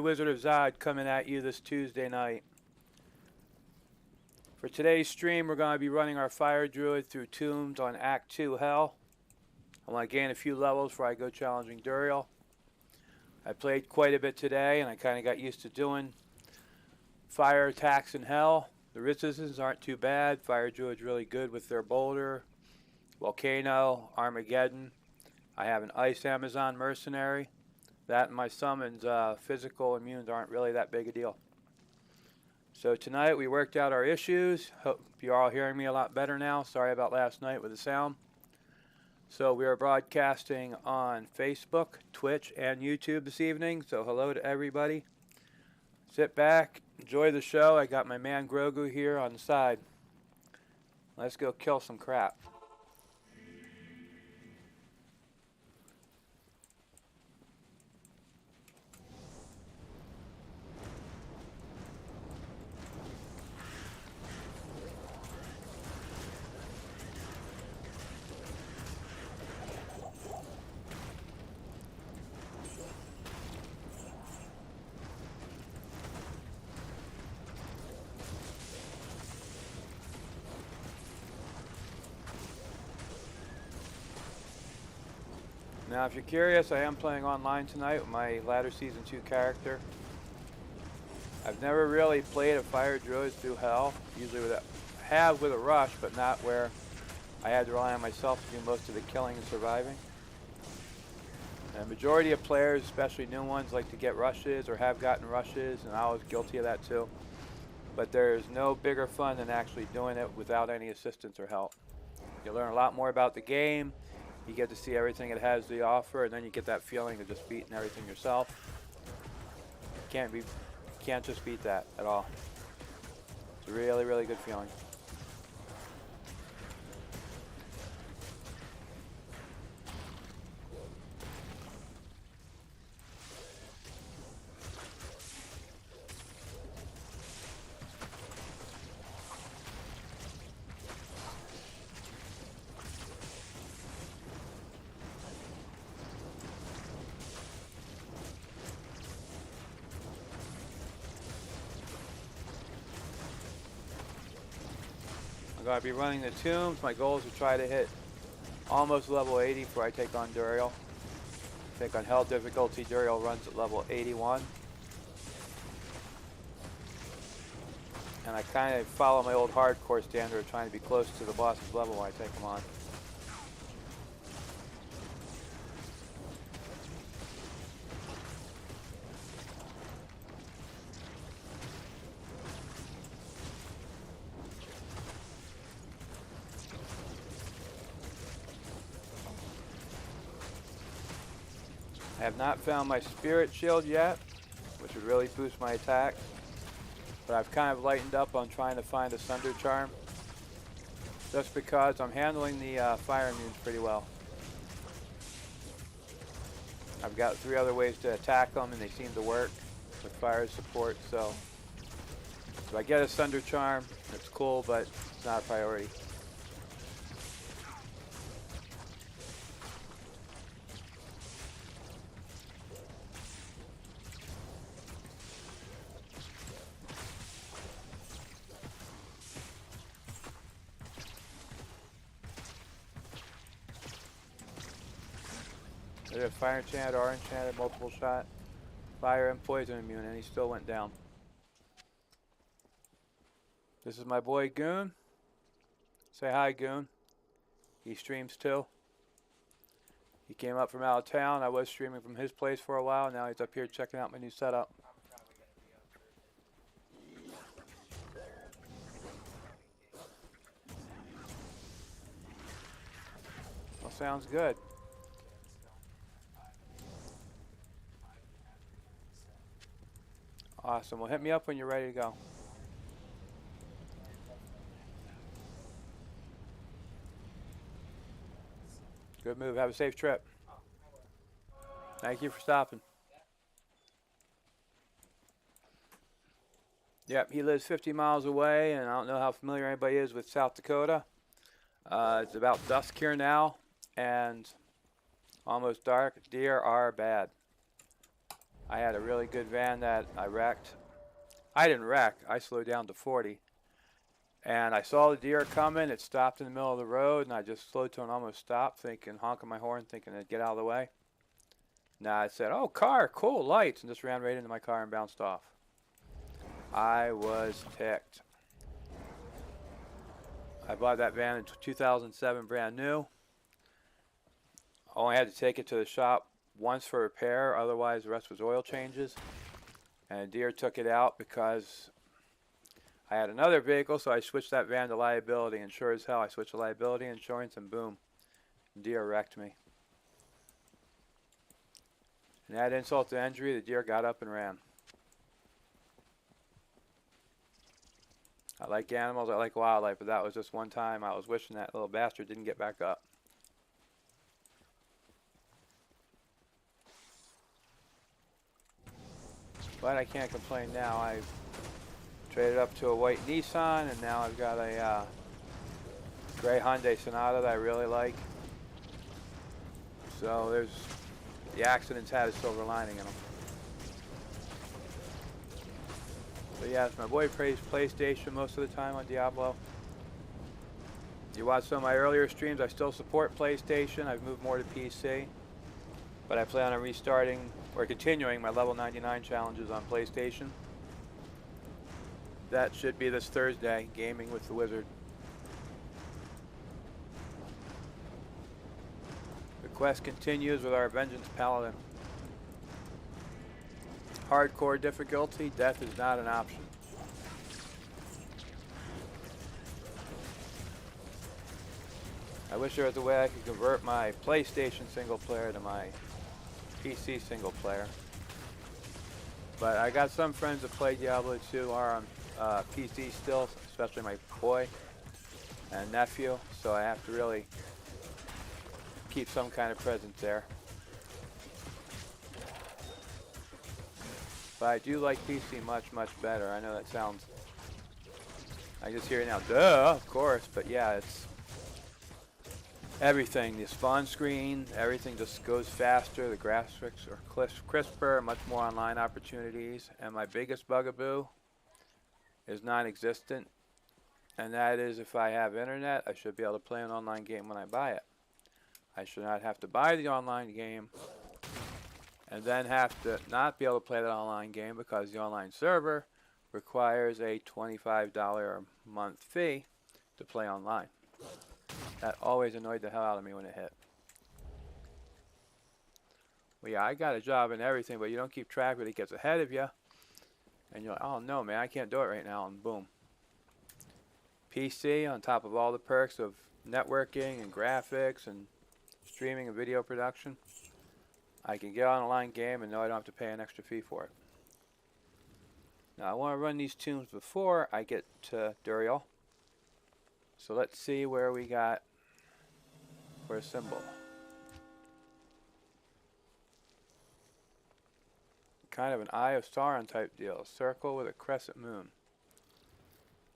Wizard of Zod coming at you this Tuesday night. For today's stream, we're going to be running our Fire Druid through Tombs on Act 2 Hell. I want to gain a few levels before I go challenging Duriel. I played quite a bit today, and I kind of got used to doing fire attacks in Hell. The resistances aren't too bad. Fire Druid's really good with their Boulder, Volcano, Armageddon. I have an Ice Amazon Mercenary. That and my summons, physical immunes aren't really that big a deal. So tonight we worked out our issues. Hope you're all hearing me a lot better now. Sorry about last night with the sound. So we are broadcasting on Facebook, Twitch, and YouTube this evening. So hello to everybody. Sit back, enjoy the show. I got my man Grogu here on the side. Let's go kill some crap. Now, if you're curious, I am playing online tonight with my latter Season 2 character. I've never really played a Fire Druid through Hell. Usually with a rush, but not where I had to rely on myself to do most of the killing and surviving. And the majority of players, especially new ones, like to get rushes or have gotten rushes, and I was guilty of that too. But there's no bigger fun than actually doing it without any assistance or help. You learn a lot more about the game. You get to see everything it has to offer, and then you get that feeling of just beating everything yourself. Can't just beat that at all. It's a really, really good feeling. I'm going to be running the Tombs. My goal is to try to hit almost level 80 before I take on Duriel. I think on Hell difficulty, Duriel runs at level 81. And I kind of follow my old hardcore standard of trying to be close to the boss's level when I take him on. I have not found my Spirit Shield yet, which would really boost my attack. But I've kind of lightened up on trying to find a Sunder Charm, just because I'm handling the fire immunes pretty well. I've got 3 other ways to attack them, and they seem to work with fire support. So if I get a Sunder Charm, it's cool, but it's not a priority. I did Fire Enchanted, Aura Enchanted, multiple shot, fire and poison immune, and he still went down. This is my boy Goon. Say hi, Goon. He streams too. He came up from out of town. I was streaming from his place for a while. Now he's up here checking out my new setup. Well, sounds good. Awesome. Well, hit me up when you're ready to go. Good move. Have a safe trip. Thank you for stopping. Yep, he lives 50 miles away, and I don't know how familiar anybody is with South Dakota. It's about dusk here now, and almost dark. Deer are bad. I had a really good van that I wrecked. I didn't wreck, I slowed down to 40. And I saw the deer coming, it stopped in the middle of the road, and I just slowed to an almost stop, honking my horn, thinking it'd get out of the way. Now I said, oh, car, cool, lights, and just ran right into my car and bounced off. I was ticked. I bought that van in 2007, brand new. Only had to take it to the shop once for repair, otherwise the rest was oil changes. And a deer took it out because I had another vehicle, so I switched that van to liability, and sure as hell I switched to liability insurance, and boom, deer wrecked me. And add insult to injury, the deer got up and ran. I like animals, I like wildlife, but that was just one time I was wishing that little bastard didn't get back up. But I can't complain now. I've traded up to a white Nissan, and now I've got a gray Hyundai Sonata that I really like. So the accidents had a silver lining in them. So yes, my boy plays PlayStation most of the time on Diablo. You watch some of my earlier streams, I still support PlayStation. I've moved more to PC. But I plan on restarting or continuing my level 99 challenges on PlayStation. That should be this Thursday, gaming with the Wizard. The quest continues with our Vengeance Paladin. Hardcore difficulty, death is not an option. I wish there was a way I could convert my PlayStation single player to my PC single player. But I got some friends that play Diablo 2 are on PC still, especially my boy and nephew, so I have to really keep some kind of presence there. But I do like PC much, much better. I know that sounds, I just hear it now, duh, of course, but yeah, it's everything. The spawn screen, everything just goes faster, the graphics are crisper, much more online opportunities, and my biggest bugaboo is non-existent, and that is if I have internet, I should be able to play an online game when I buy it. I should not have to buy the online game and then have to not be able to play that online game because the online server requires a $25 a month fee to play online. That always annoyed the hell out of me when it hit. Well, yeah, I got a job and everything, but you don't keep track of it. It gets ahead of you. And you're like, oh no, man, I can't do it right now. And boom. PC, on top of all the perks of networking and graphics and streaming and video production, I can get on an online game and know I don't have to pay an extra fee for it. Now, I want to run these tunes before I get to Duriel. So let's see where we got for a symbol. Kind of an Eye of Sauron type deal. A circle with a crescent moon.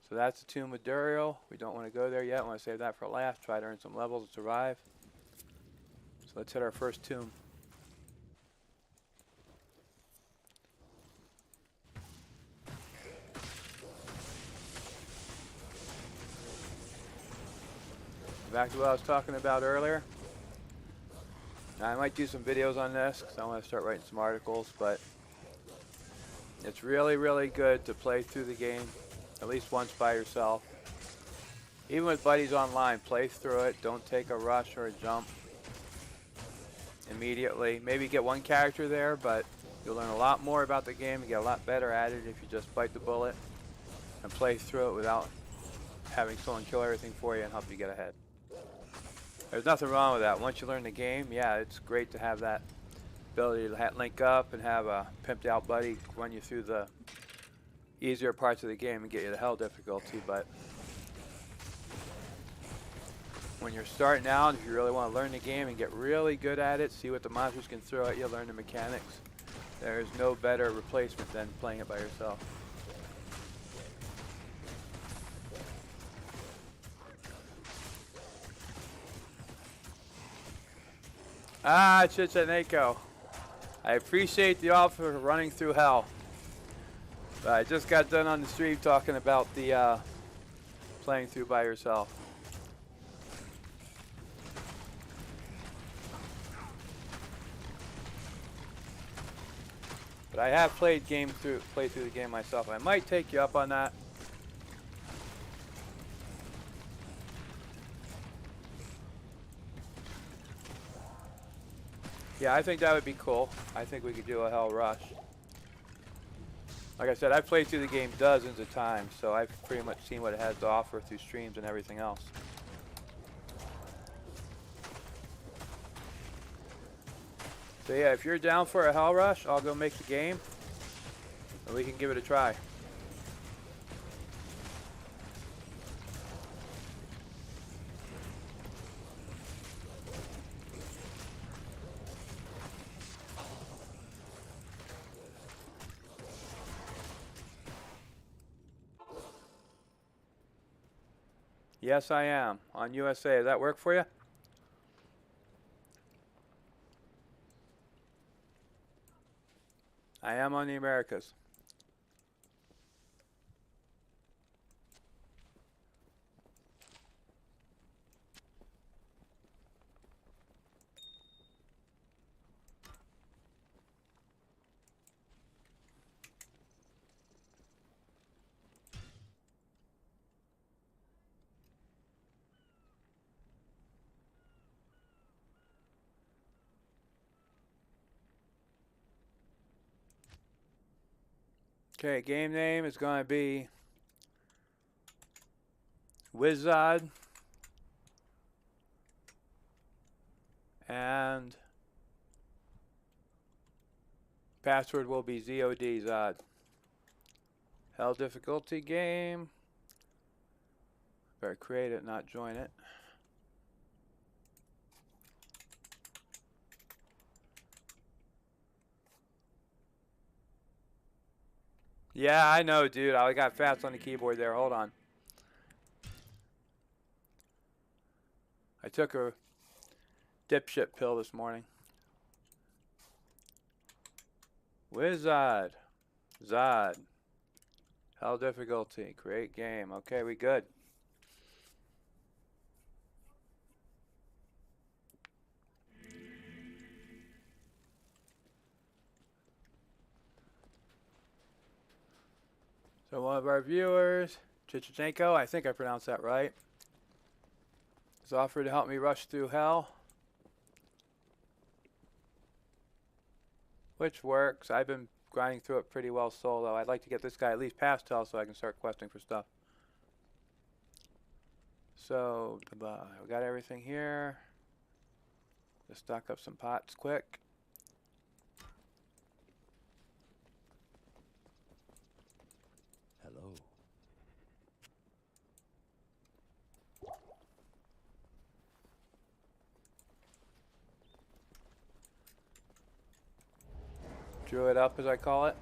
So that's the tomb with Duriel. We don't want to go there yet. I want to save that for last. Try to earn some levels and survive. So let's hit our first tomb. Back to what I was talking about earlier. Now, I might do some videos on this because I want to start writing some articles, but it's really, really good to play through the game at least once by yourself. Even with buddies online, play through it. Don't take a rush or a jump immediately. Maybe get one character there, but you'll learn a lot more about the game and get a lot better at it if you just bite the bullet and play through it without having someone kill everything for you and help you get ahead. There's nothing wrong with that. Once you learn the game, yeah, it's great to have that ability to link up and have a pimped out buddy run you through the easier parts of the game and get you the hell difficulty. But when you're starting out, if you really want to learn the game and get really good at it, see what the monsters can throw at you, learn the mechanics, there's no better replacement than playing it by yourself. Ah, Chicheneko. I appreciate the offer of running through hell. But I just got done on the stream talking about the playing through by yourself. But I have played through the game myself. I might take you up on that. Yeah, I think that would be cool. I think we could do a Hell Rush. Like I said, I've played through the game dozens of times, so I've pretty much seen what it has to offer through streams and everything else. So yeah, if you're down for a Hell Rush, I'll go make the game, and we can give it a try. Yes, I am on USA. Does that work for you? I am on the Americas. Okay, game name is going to be Wizard, and password will be ZOD, Zod. Hell difficulty game. Better create it, not join it. Yeah, I know, dude. I got fast on the keyboard there. Hold on. I took a dipshit pill this morning. Wizard. Zod. Hell difficulty. Create game. Okay, we good. So one of our viewers, Chichenko, I think I pronounced that right, has offered to help me rush through hell. Which works. I've been grinding through it pretty well solo. I'd like to get this guy at least past hell so I can start questing for stuff. So, we got everything here. Just stock up some pots quick. Hello. Druid up, as I call it.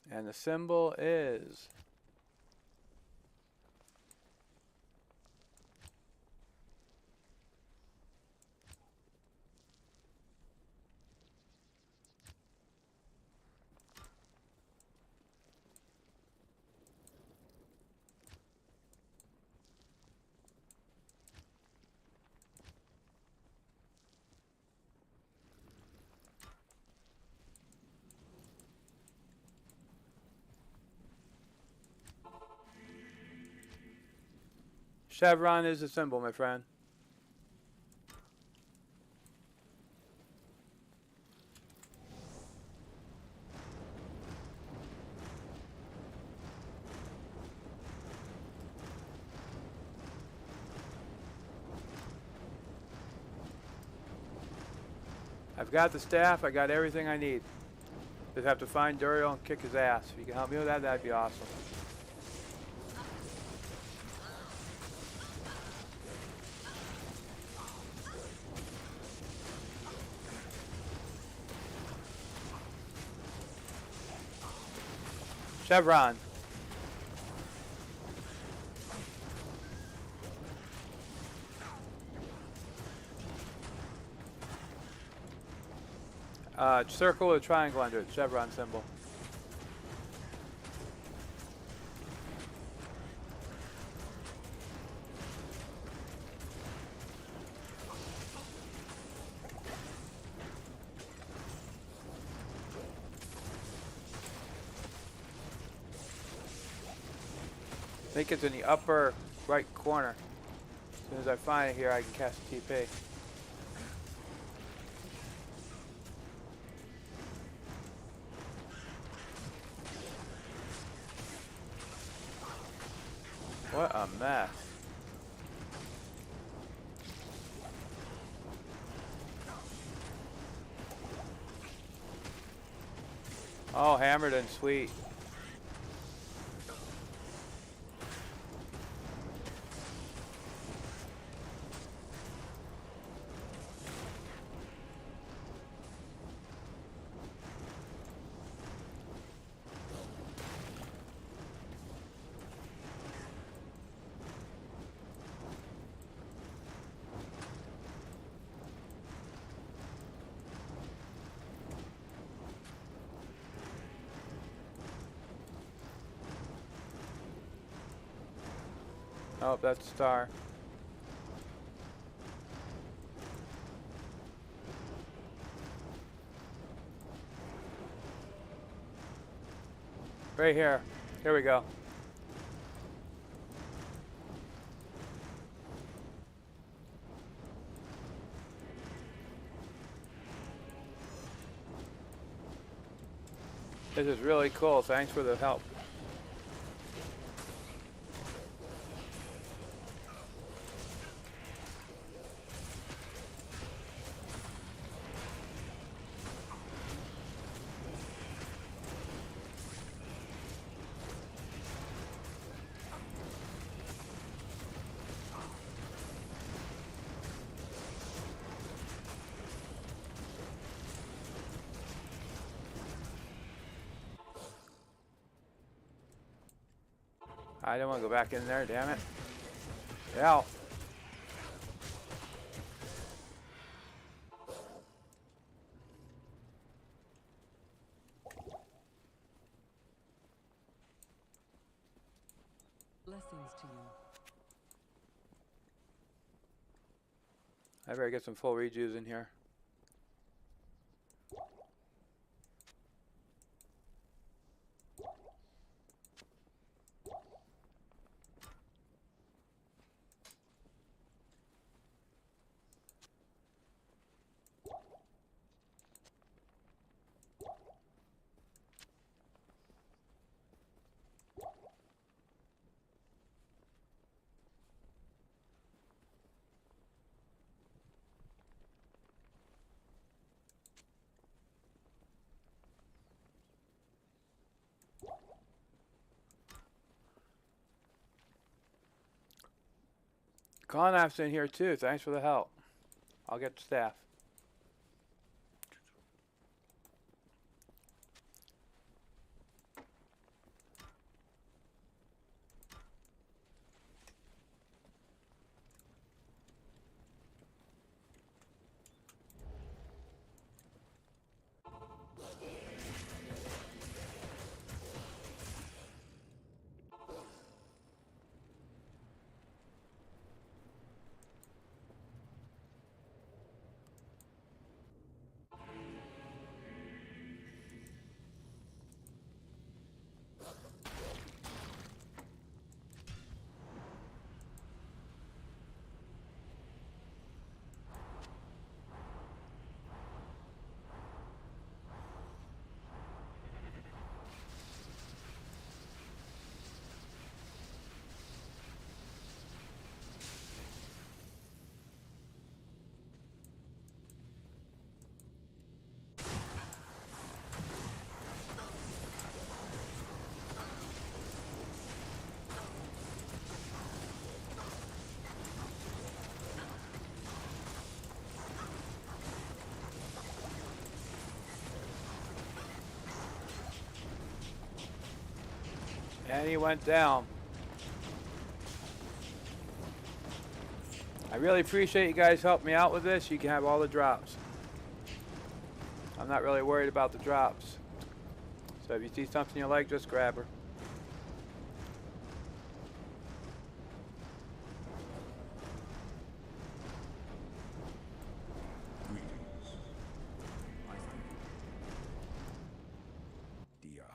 And the symbol is Chevron is the symbol, my friend. I've got the staff. I got everything I need. Just have to find Duriel and kick his ass. If you can help me with that, that'd be awesome. Chevron. Circle with a triangle under it. Chevron symbol. I think it's in the upper right corner. As soon as I find it here, I can cast a TP. What a mess. Oh, hammered and sweet. Oh, that's a star. Right here. Here we go. This is really cool. Thanks for the help. I don't want to go back in there, damn it. Yeah. Blessings to you. I better get some full rejuves in here. Conap's in here too. Thanks for the help. I'll get the staff. And he went down. I really appreciate you guys helping me out with this. You can have all the drops. I'm not really worried about the drops. So if you see something you like, just grab her.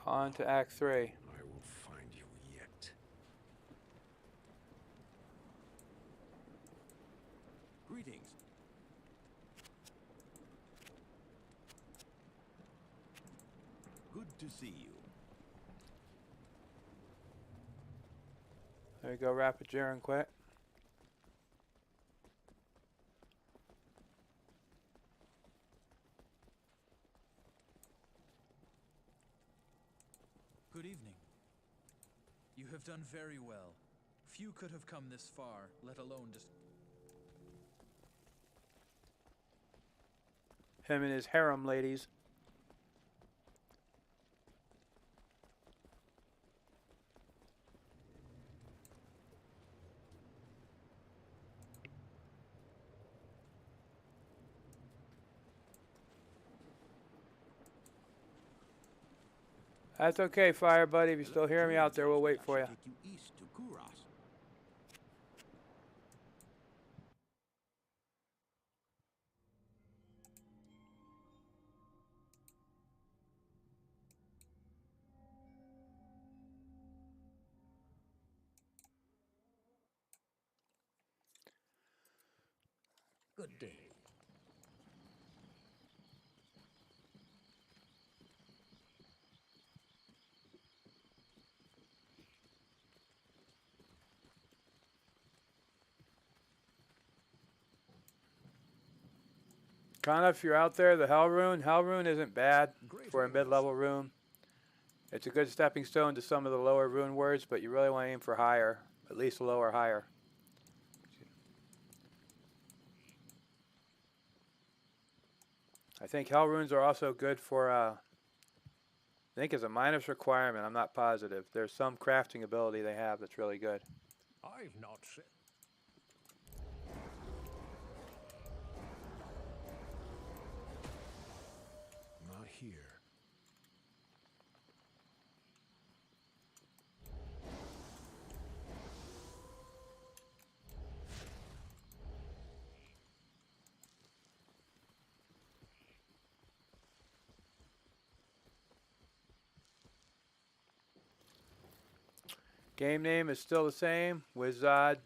On to Act 3. I will find you yet. Greetings. Good to see you. There you go, Rapid Jaren quick. Good evening. You have done very well. Few could have come this far, let alone just... Him and his harem ladies. That's okay, Fire Buddy. If you still hear me out there, we'll wait for you. Take you east to Kuras. Good day. Kind of, if you're out there, the Hell Rune isn't bad for a mid-level rune. It's a good stepping stone to some of the lower rune words, but you really want to aim for higher, at least lower higher. I think Hell Runes are also good for, I think as a minus requirement, I'm not positive. There's some crafting ability they have that's really good. I've not said. Not here. Game name is still the same, Wizard.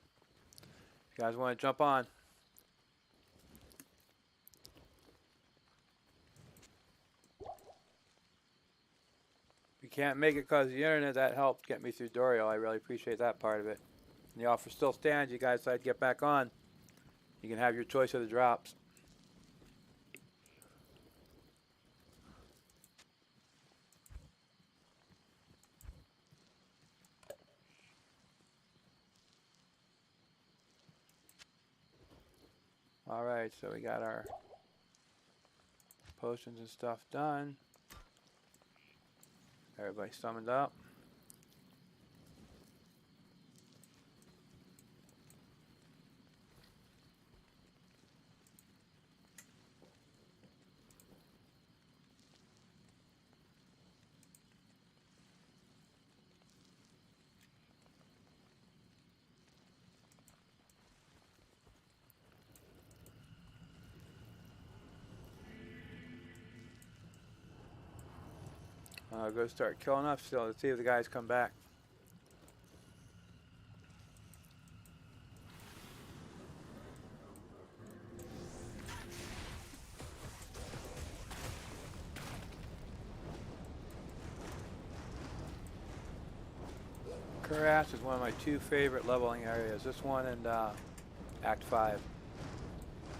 If you guys want to jump on. If you can't make it because of the internet, that helped get me through Doriel. I really appreciate that part of it. And the offer still stands. You guys decide to get back on. You can have your choice of the drops. Alright, so we got our potions and stuff done. Everybody summoned up. I'll go start killing up still. Let's see if the guys come back. Kuras is one of my two favorite leveling areas. This one and Act 5.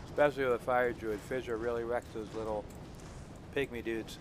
Especially with a Fire Druid. Fissure really wrecks those little pygmy dudes.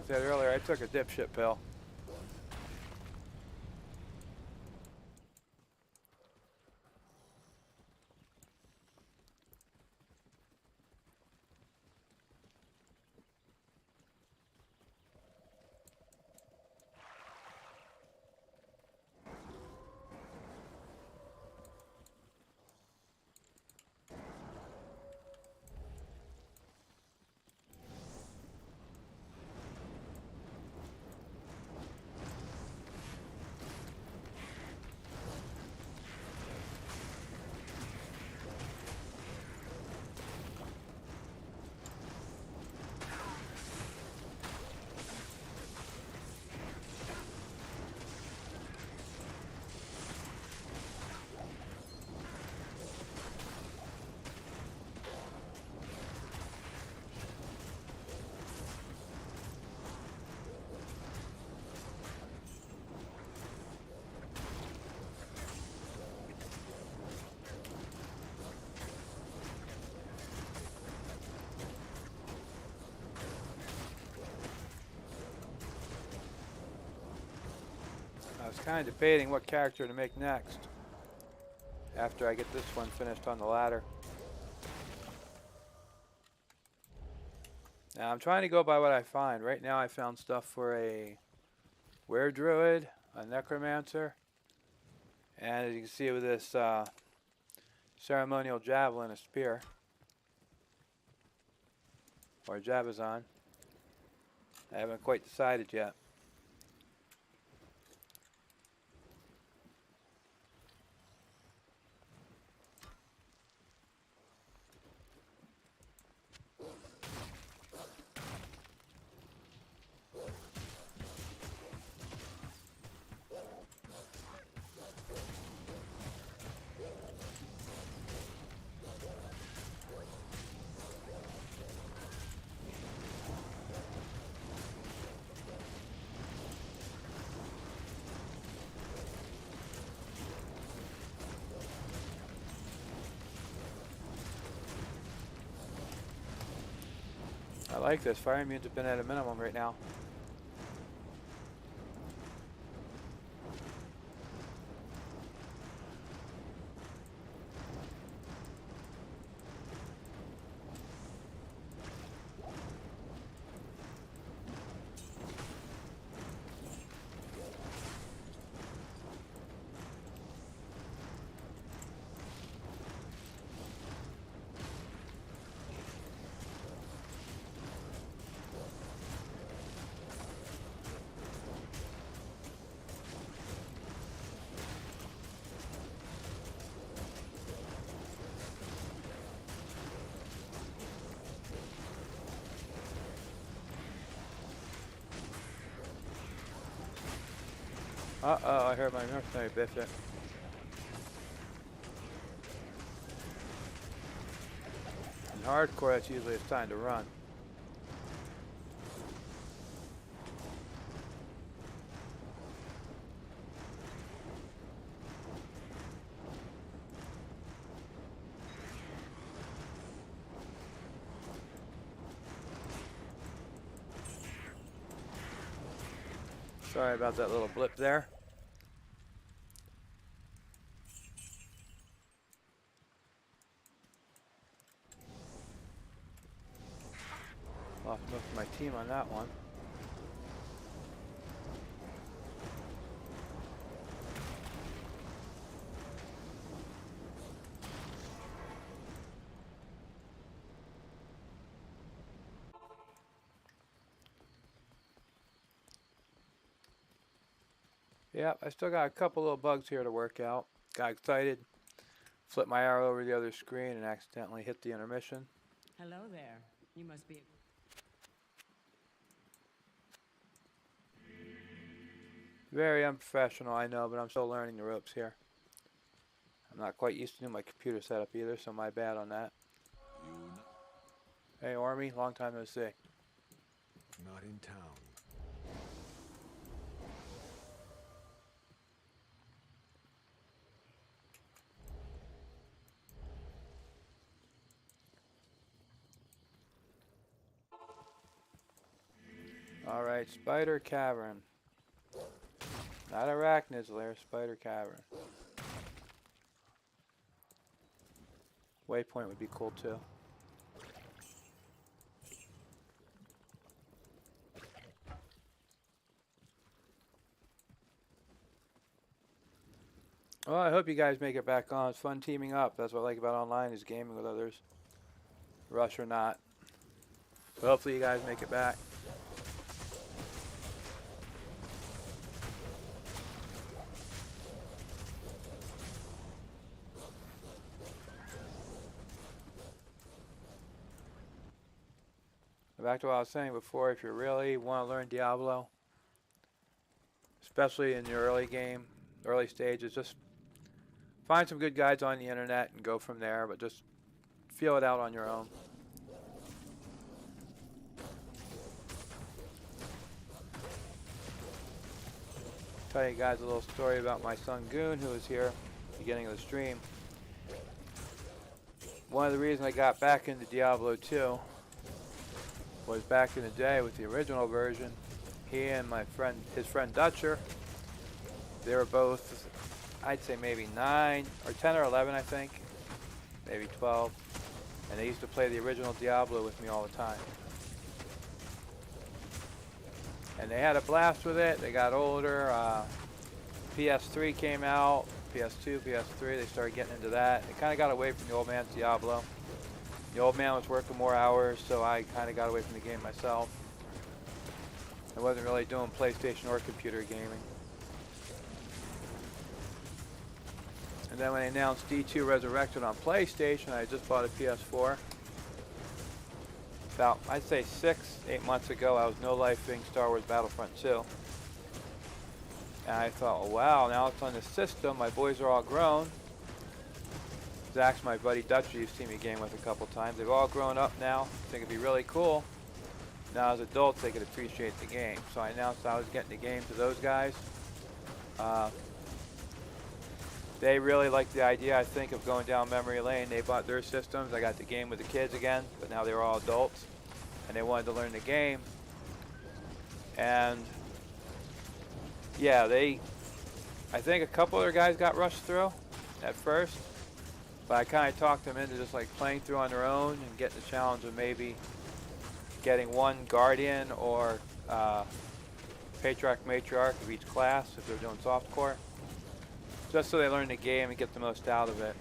said earlier, I took a dipshit pill. I was kind of debating what character to make next after I get this one finished on the ladder. Now I'm trying to go by what I find. Right now I found stuff for a Druid, a Necromancer, and as you can see with this ceremonial javelin, a spear, or a Jabazon. I haven't quite decided yet. I like this. Fire immunes have been at a minimum right now. Uh-oh, I heard my mercenary biff it. In hardcore, that's usually it's time to run. Sorry about that little blip there. Lost most of my team on that one. Yep, I still got a couple little bugs here to work out. Got excited, flipped my arrow over the other screen and accidentally hit the intermission. Hello there. You must be... Very unprofessional, I know, but I'm still learning the ropes here. I'm not quite used to my computer setup either, so my bad on that. Hey, Ormy, long time no see. Not in town. Alright, Spider Cavern. Not Arachnid's lair, Spider Cavern. Waypoint would be cool too. Well, I hope you guys make it back on. It's fun teaming up. That's what I like about online, is gaming with others. Rush or not. So hopefully you guys make it back. Back to what I was saying before, if you really want to learn Diablo, especially in your early game, early stages, just find some good guides on the internet and go from there, but just feel it out on your own. Tell you guys a little story about my son Goon, who was here at the beginning of the stream. One of the reasons I got back into Diablo 2 was back in the day with the original version. He and his friend Dutcher, they were both, I'd say maybe 9 or 10 or 11, I think, maybe 12, and they used to play the original Diablo with me all the time. And they had a blast with it. They got older. PS3 came out, PS2, PS3, they started getting into that. They kind of got away from the old man's Diablo. The old man was working more hours, so I kind of got away from the game myself. I wasn't really doing PlayStation or computer gaming. And then when they announced D2 Resurrected on PlayStation, I just bought a PS4. About, I'd say 6-8 months ago, I was no-lifing Star Wars Battlefront 2. And I thought, oh, wow, now it's on the system. My boys are all grown. Zach's my buddy Dutcher, you've seen me game with a couple times. They've all grown up now. I think it'd be really cool. Now as adults, they could appreciate the game. So I announced I was getting the game to those guys. They really liked the idea, I think, of going down memory lane. They bought their systems. I got the game with the kids again, but now they were all adults. And they wanted to learn the game. And yeah, I think a couple other guys got rushed through at first. But I kind of talked them into just like playing through on their own and getting the challenge of maybe getting one Guardian or Patriarch, Matriarch of each class if they're doing softcore. Just so they learn the game and get the most out of it.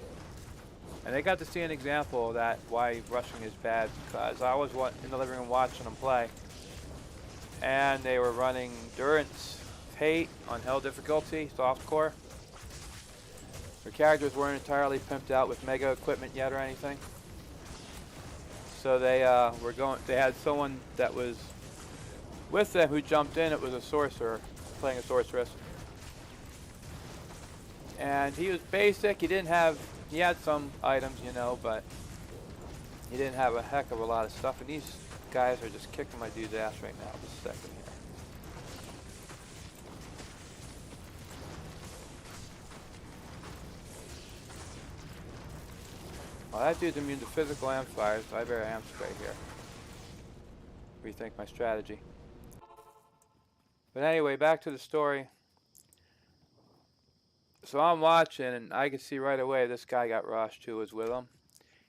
And they got to see an example of that, why rushing is bad, because I was in the living room watching them play. And they were running Durance Hate on Hell difficulty, softcore. Their characters weren't entirely pimped out with mega equipment yet or anything. So they they had someone that was with them who jumped in. It was a sorcerer, playing a sorceress. And he was basic. He had some items, you know, but he didn't have a heck of a lot of stuff. And these guys are just kicking my dude's ass right now. Just a second here. Well, that dude's immune to physical and fire, so I better amp spray here. Rethink my strategy. But anyway, back to the story. So I'm watching, and I could see right away this guy got rushed who was with him.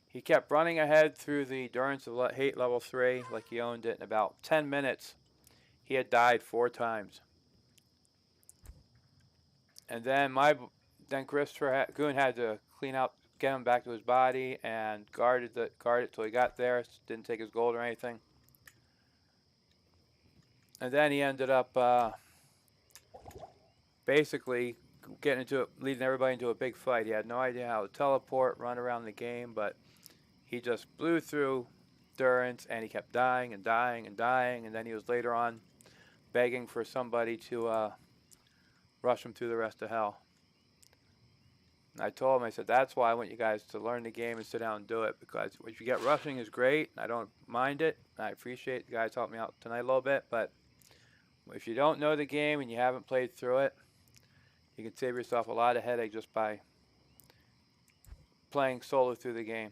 He kept running ahead through the Durance of Hate level 3 like he owned it. In about 10 minutes, he had died 4 times. And then Christopher Goon had to get him back to his body and guard it till he got there. Didn't take his gold or anything. And then he ended up basically leading everybody into a big fight. He had no idea how to teleport, run around the game, but he just blew through Durance, and he kept dying and dying and dying, and then he was later on begging for somebody to rush him through the rest of hell. And I told him, I said, that's why I want you guys to learn the game and sit down and do it, because if you get rushing is great. I don't mind it. I appreciate the guys helped me out tonight a little bit, but if you don't know the game and you haven't played through it, you can save yourself a lot of headache just by playing solo through the game.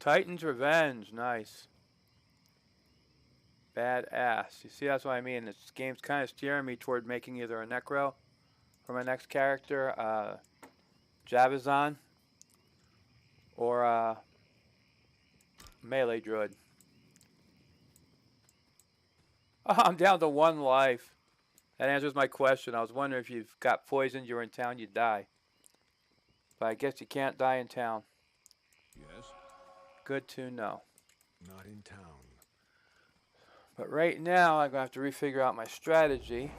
Titan's Revenge, nice. Badass. You see, that's what I mean. This game's kind of steering me toward making either a Necro for my next character, Javazan, or Melee Druid. Oh, I'm down to 1 life. That answers my question. I was wondering if you've got poisoned, you were in town, you'd die. But I guess you can't die in town. Yes? Good to know. Not in town. But right now, I'm going to have to refigure out my strategy.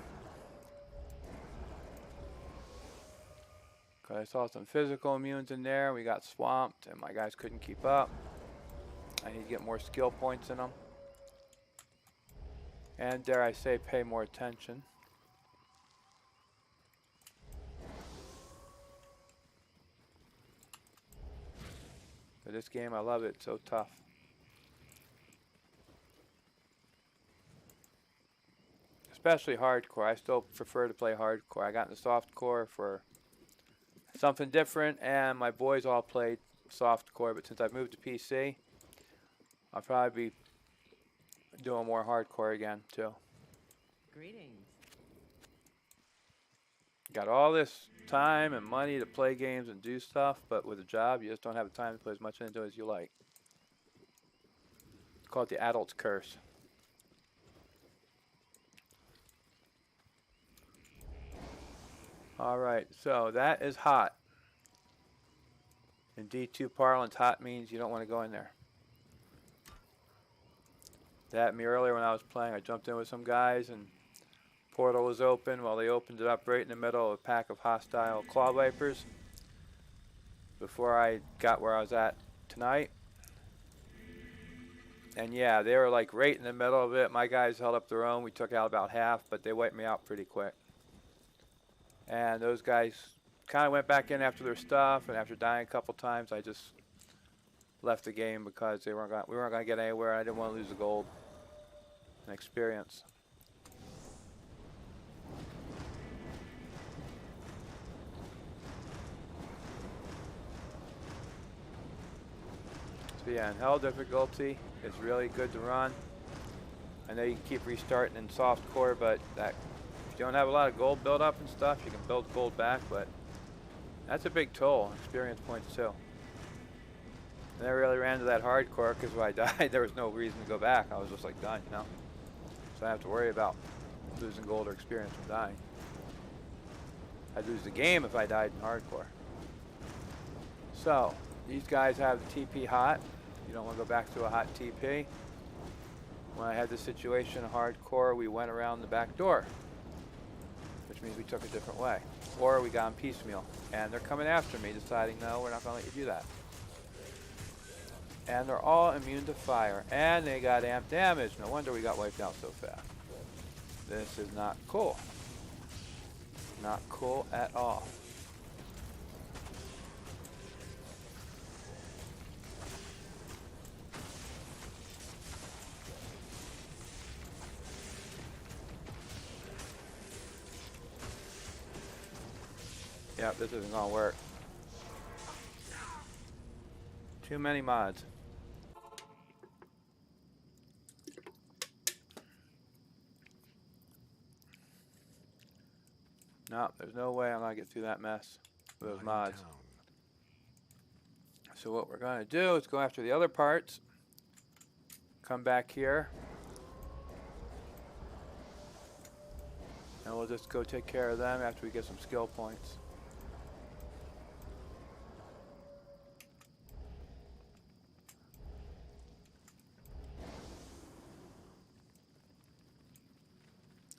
Because I saw some physical immunes in there. We got swamped, and my guys couldn't keep up. I need to get more skill points in them. And dare I say, pay more attention. But this game, I love it. It's so tough. Especially hardcore. I still prefer to play hardcore. I got into softcore for something different, and my boys all played softcore. But since I've moved to PC, I'll probably be doing more hardcore again, too. Greetings. Got all this time and money to play games and do stuff, but with a job, you just don't have the time to put as much into it as you like. Call it the adult's curse. Alright, so that is hot. In D2 parlance, hot means you don't want to go in there. That happened to me earlier when I was playing. I jumped in with some guys and portal was open. Well, they opened it up right in the middle of a pack of hostile claw vipers before I got where I was at tonight. And yeah, they were like right in the middle of it. My guys held up their own. We took out about half, but they wiped me out pretty quick. And those guys kind of went back in after their stuff, and after dying a couple times, I just left the game because we weren't going to get anywhere. I didn't want to lose the gold and experience. So yeah, in hell difficulty, it's really good to run. I know you can keep restarting in softcore, but that if you don't have a lot of gold build up and stuff, you can build gold back, but that's a big toll, experience points too. I never really ran to that hardcore because when I died, there was no reason to go back. I was just like done, you know? So I have to worry about losing gold or experience from dying. I'd lose the game if I died in hardcore. So, these guys have the TP hot. You don't want to go back to a hot TP. When I had this situation in hardcore, we went around the back door, which means we took a different way. Or we got on piecemeal. And they're coming after me, deciding, no, we're not going to let you do that. And they're all immune to fire. And they got amp damage. No wonder we got wiped out so fast. This is not cool. Not cool at all. Yep, this isn't gonna work. Too many mods. No, there's no way I'm gonna get through that mess with those mods. So what we're gonna do is go after the other parts. Come back here. And we'll just go take care of them after we get some skill points.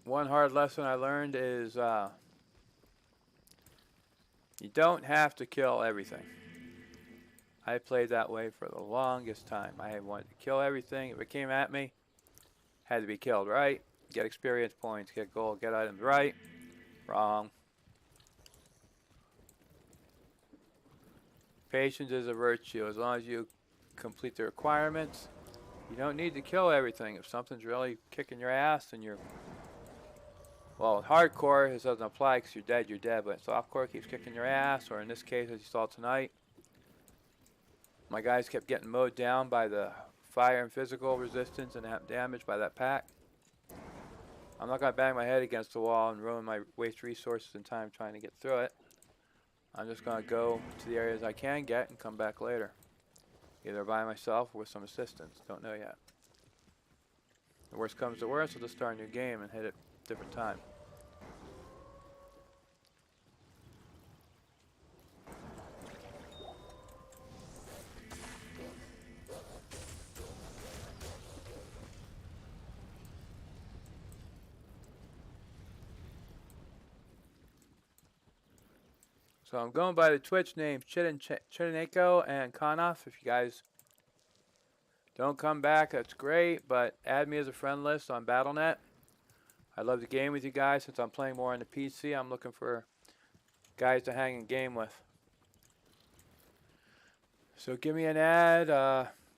One hard lesson I learned is you don't have to kill everything. I played that way for the longest time. I wanted to kill everything. If it came at me, had to be killed, right? Get experience points, get gold, get items, right? Wrong. Patience is a virtue. As long as you complete the requirements, you don't need to kill everything. If something's really kicking your ass and you're... Well, in hardcore, this doesn't apply because you're dead, but softcore keeps kicking your ass, or in this case, as you saw tonight, My guys kept getting mowed down by the fire and physical resistance and damage by that pack. I'm not going to bang my head against the wall and ruin my waste resources and time trying to get through it. I'm just going to go to the areas I can get and come back later. Either by myself or with some assistance. Don't know yet. The worst comes to worst, I'll just start a new game and hit it different time. So I'm going by the Twitch names Chitineko and Konoff. If you guys don't come back, that's great, but add me as a friend list on Battle.net. I'd love to game with you guys. Since I'm playing more on the PC, I'm looking for guys to hang and game with. So give me an ad.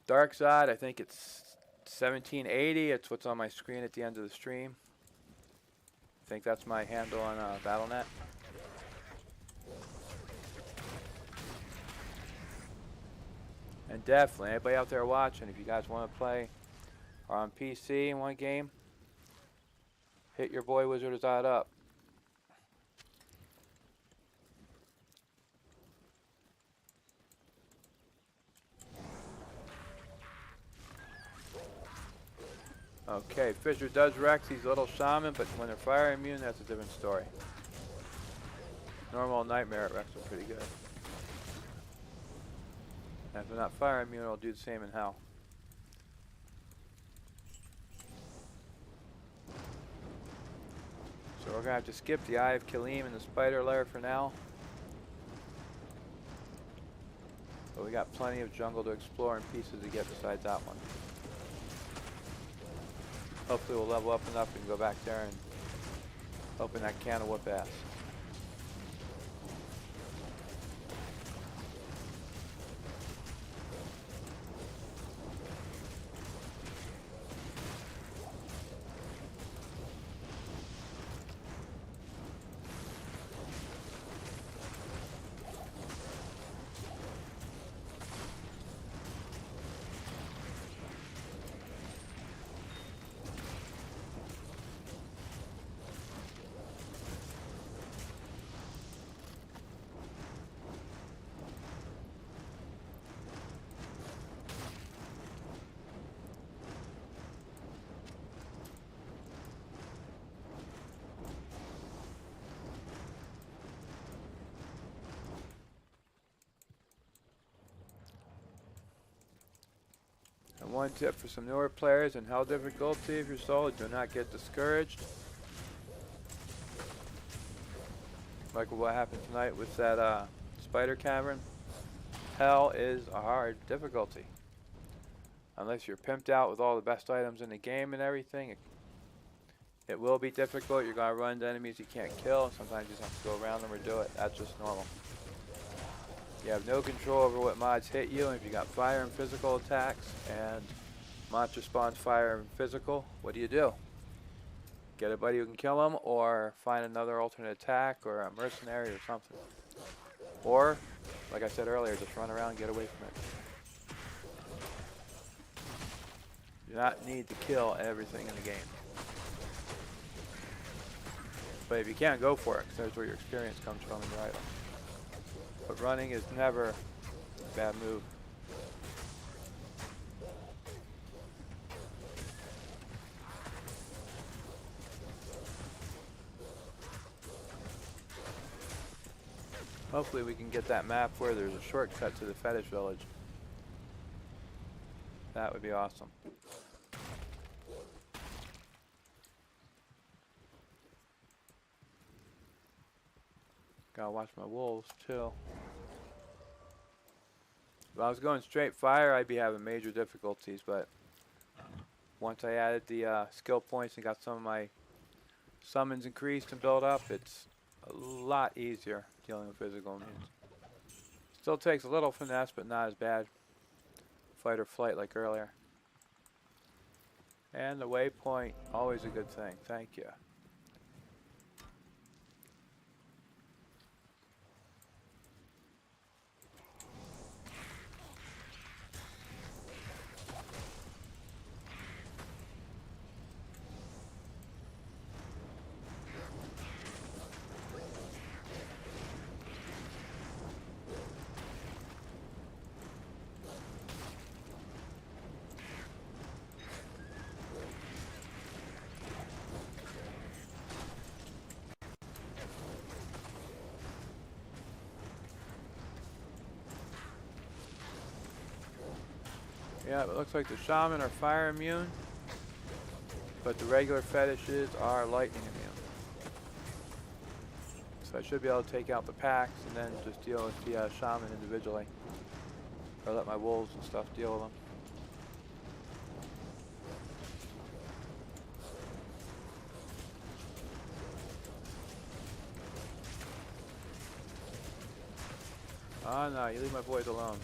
Dark Side, I think it's 1780. It's what's on my screen at the end of the stream. I think that's my handle on Battle.net. And definitely, anybody out there watching, if you guys want to play or on PC in one game, hit your boy Wizard-Zod up. Okay, Fisher does Rex. He's a little shaman, but when they're fire immune, that's a different story. Normal Nightmare at Rex are pretty good. And if they're not fire immune, it'll do the same in hell. So we're going to have to skip the Eye of Kilim and the spider lair for now. But we got plenty of jungle to explore and pieces to get besides that one. Hopefully we'll level up enough and go back there and open that can of whoop ass. And one tip for some newer players in hell difficulty, if you're sold, do not get discouraged. Like what happened tonight with that spider cavern. Hell is a hard difficulty. Unless you're pimped out with all the best items in the game and everything, it will be difficult. You're going to run into enemies you can't kill, and sometimes you just have to go around them or do it. That's just normal. You have no control over what mods hit you, and if you got fire and physical attacks, and mods respond fire and physical, what do? Get a buddy who can kill them, or find another alternate attack, or a mercenary or something. Or, like I said earlier, just run around and get away from it. You do not need to kill everything in the game. But if you can't, go for it, because that's where your experience comes from in your item. But running is never a bad move. Hopefully we can get that map where there's a shortcut to the fetish village. That would be awesome. Gotta watch my wolves too. If I was going straight fire, I'd be having major difficulties, but once I added the skill points and got some of my summons increased and built up, it's a lot easier dealing with physical means. Still takes a little finesse, but not as bad. Fight or flight like earlier. And the waypoint, always a good thing. Thank you. Yeah, it looks like the shaman are fire immune, but the regular fetishes are lightning immune. So I should be able to take out the packs and then just deal with the shaman individually. Or let my wolves and stuff deal with them. Oh no, you leave my boys alone.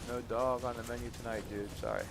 No dog on the menu tonight, dude. Sorry.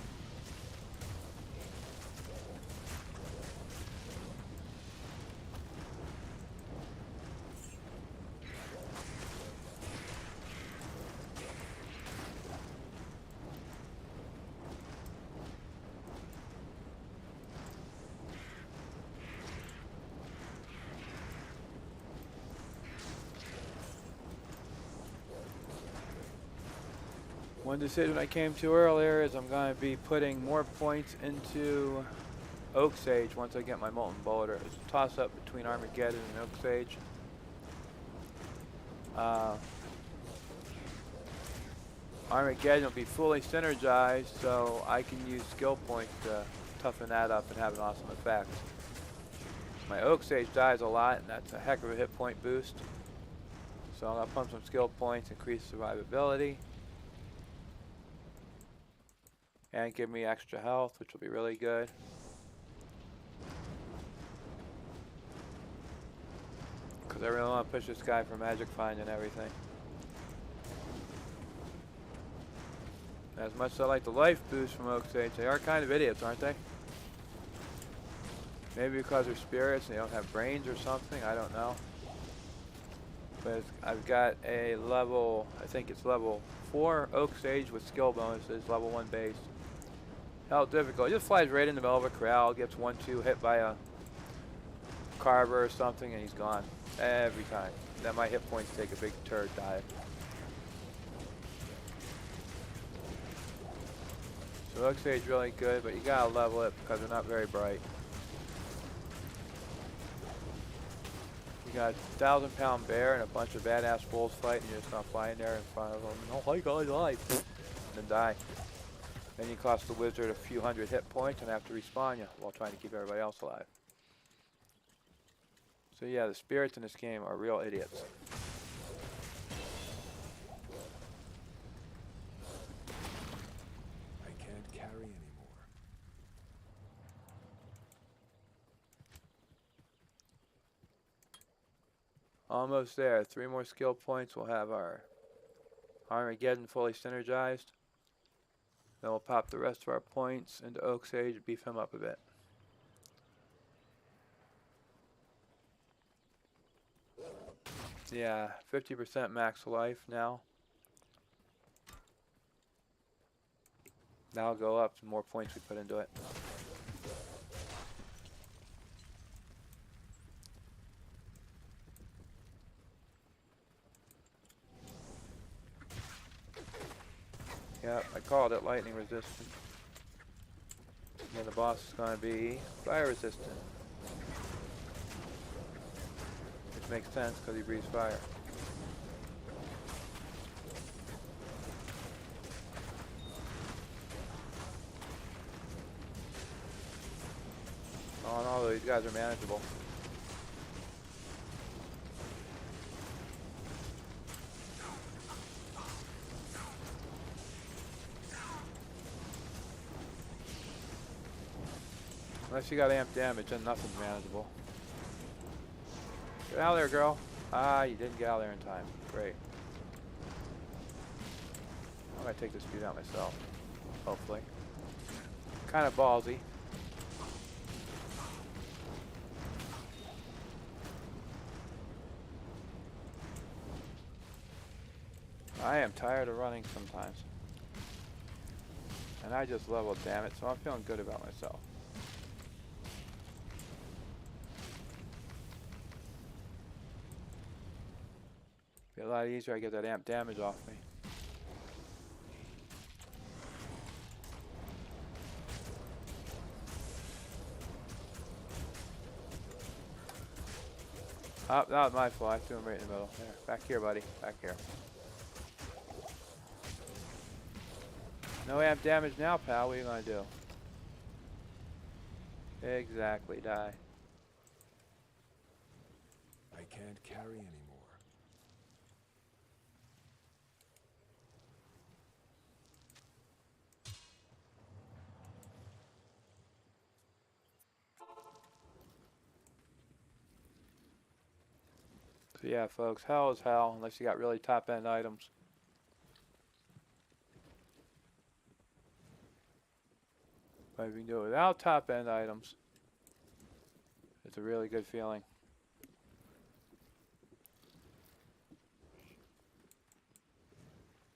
One decision I came to earlier is I'm going to be putting more points into Oak Sage once I get my Molten Boulder. It's a toss up between Armageddon and Oak Sage. Armageddon will be fully synergized, so I can use skill points to toughen that up and have an awesome effect. My Oak Sage dies a lot, and that's a heck of a hit point boost. So I'm going to pump some skill points, increase survivability. And give me extra health, which will be really good. Because I really want to push this guy for magic find and everything. As much as I like the life boost from Oak Sage, they are kind of idiots, aren't they? Maybe because they're spirits and they don't have brains or something, I don't know. But I've got a level, I think it's level 4 Oak Sage with skill bonuses, level 1 base. How difficult. It just flies right in the middle of a corral, gets 1-2 hit by a carver or something, and he's gone. Every time. Then my hit points take a big turd dive. So Oak Sage is really good, but you gotta level it because they're not very bright. You got a 1,000-pound bear and a bunch of badass wolves fighting, you're just gonna fly in there in front of them and, oh my god, alive, and then die. Then you cost the wizard a few hundred hit points and have to respawn you while trying to keep everybody else alive. So yeah, the spirits in this game are real idiots. I can't carry anymore. Almost there. 3 more skill points. We'll have our Armageddon fully synergized. Then we'll pop the rest of our points into Oak Sage and beef him up a bit. Yeah, 50% max life now. That'll go up the more points we put into it. Yep, I called it lightning resistant. And then the boss is going to be fire resistant. Which makes sense because he breathes fire. All in all, though, these guys are manageable. Unless you got amp damage, then nothing's manageable. Get out of there, girl. Ah, you didn't get out of there in time. Great. I'm gonna take this dude out myself. Hopefully. Kind of ballsy. I am tired of running sometimes. And I just leveled, damn it, so I'm feeling good about myself. Be a lot easier, I get that amp damage off me. Oh, not my fault. I threw him right in the middle. There. Back here, buddy. Back here. No amp damage now, pal. What are you gonna do? Exactly. Die. I can't carry anymore. So yeah, folks, hell is hell unless you got really top-end items. But if you can do it without top-end items, it's a really good feeling.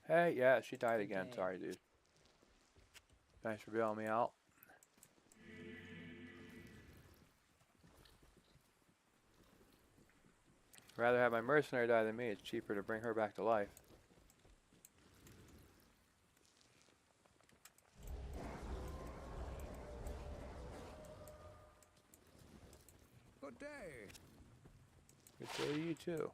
Hey, yeah, she died again. Okay. Sorry, dude. Thanks for bailing me out. Rather have my mercenary die than me. It's cheaper to bring her back to life. Good day. Good day to you too.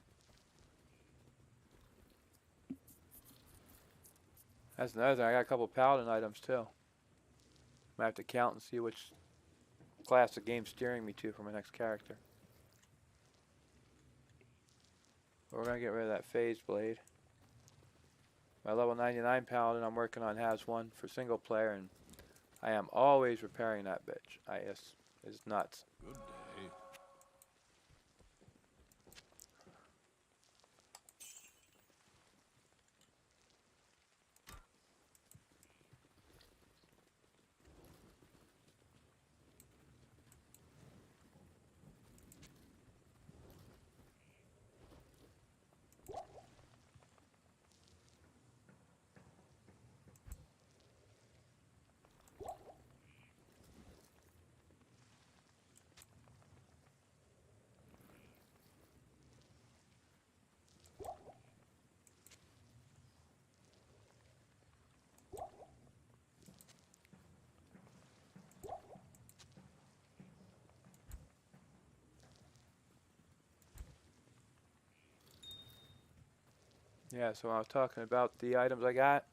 That's another thing. I got a couple paladin items too. Might have to count and see which class the game's steering me to for my next character. But we're gonna get rid of that phase blade. My level 99 paladin I'm working on has one for single player, and I am always repairing that bitch. It's nuts. Good day. Yeah, so I was talking about the items I got.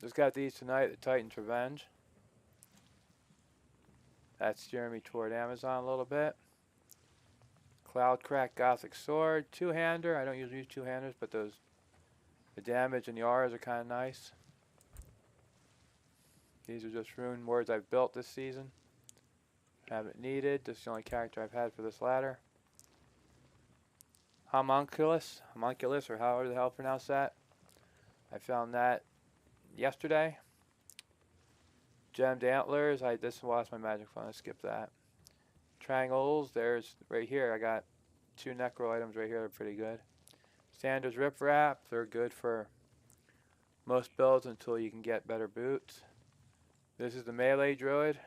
Just got these tonight, the Titan's Revenge. That's steering me toward Amazon a little bit. Cloudcrack Gothic Sword, two-hander. I don't usually use two-handers, but the damage and the auras are kind of nice. These are just rune words I've built this season. Haven't needed. This is the only character I've had for this ladder. Homunculus, or however the hell to pronounce that. I found that yesterday. Gemmed Antlers. This was my magic fund. I skipped that. Triangles. There's right here. I got 2 necro items right here. They're pretty good. Sanders Rip Wrap. They're good for most builds until you can get better boots. This is the melee druid.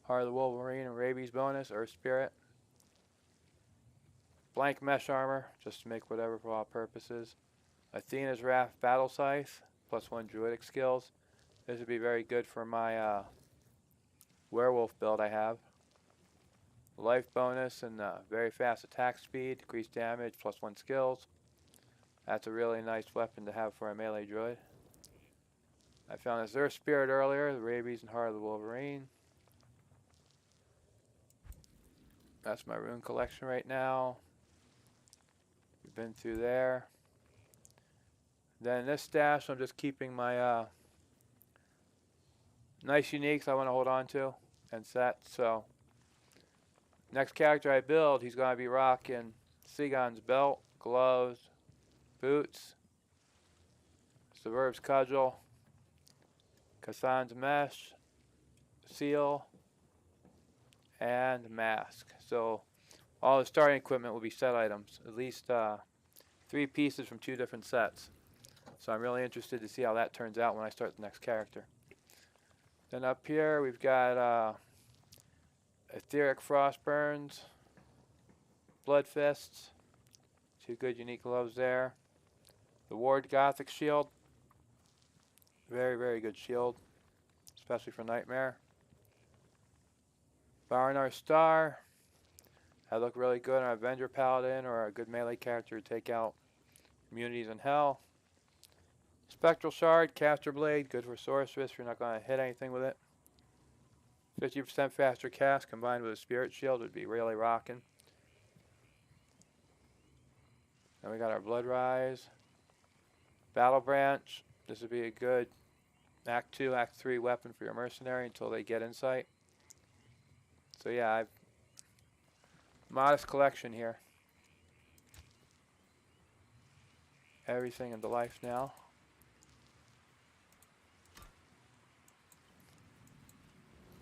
Heart of the Wolverine and rabies bonus. Earth Spirit. Blank mesh armor, just to make whatever for all purposes. Athena's Wrath Battle Scythe, +1 druidic skills. This would be very good for my werewolf build I have. Life bonus and very fast attack speed, decreased damage, +1 skills. That's a really nice weapon to have for a melee druid. I found this Earth Spirit earlier, the rabies and Heart of the Wolverine. That's my rune collection right now. We've been through there. Then this stash, I'm just keeping my nice uniques I want to hold on to and set. So next character I build, he's going to be rocking Sigon's belt, gloves, boots, Suburb's cudgel, Kassan's mesh, seal, and mask. So all the starting equipment will be set items, at least 3 pieces from 2 different sets. So I'm really interested to see how that turns out when I start the next character. Then up here we've got Etheric Frostburns, Blood Fists, 2 good unique gloves there. The Ward Gothic Shield, very, very good shield, especially for Nightmare. Barnar Star. I look really good on a Avenger Paladin or a good melee character to take out immunities in hell. Spectral Shard, Caster Blade, good for Sorceress. You're not going to hit anything with it. 50% faster cast combined with a Spirit Shield would be really rocking. Then we got our Blood Rise. Battle Branch. This would be a good Act 2, Act 3 weapon for your mercenary until they get insight. So yeah, I've modest collection here. Everything into life now.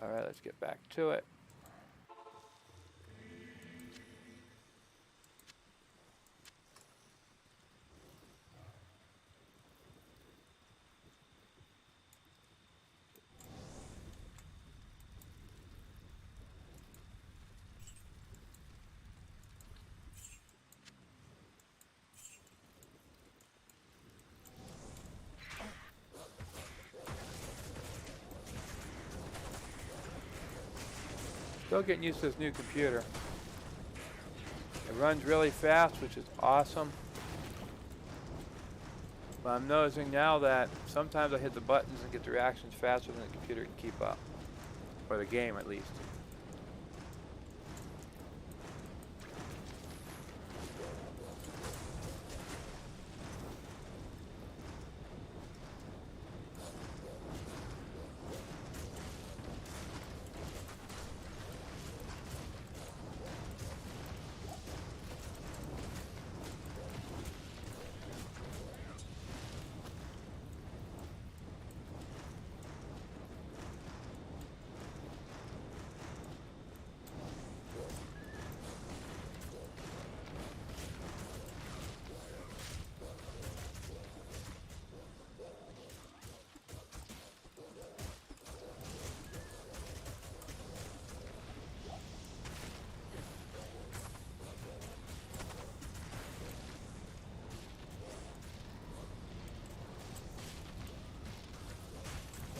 Alright, let's get back to it. Still getting used to this new computer. It runs really fast, which is awesome. But I'm noticing now that sometimes I hit the buttons and get the reactions faster than the computer can keep up. Or the game, at least.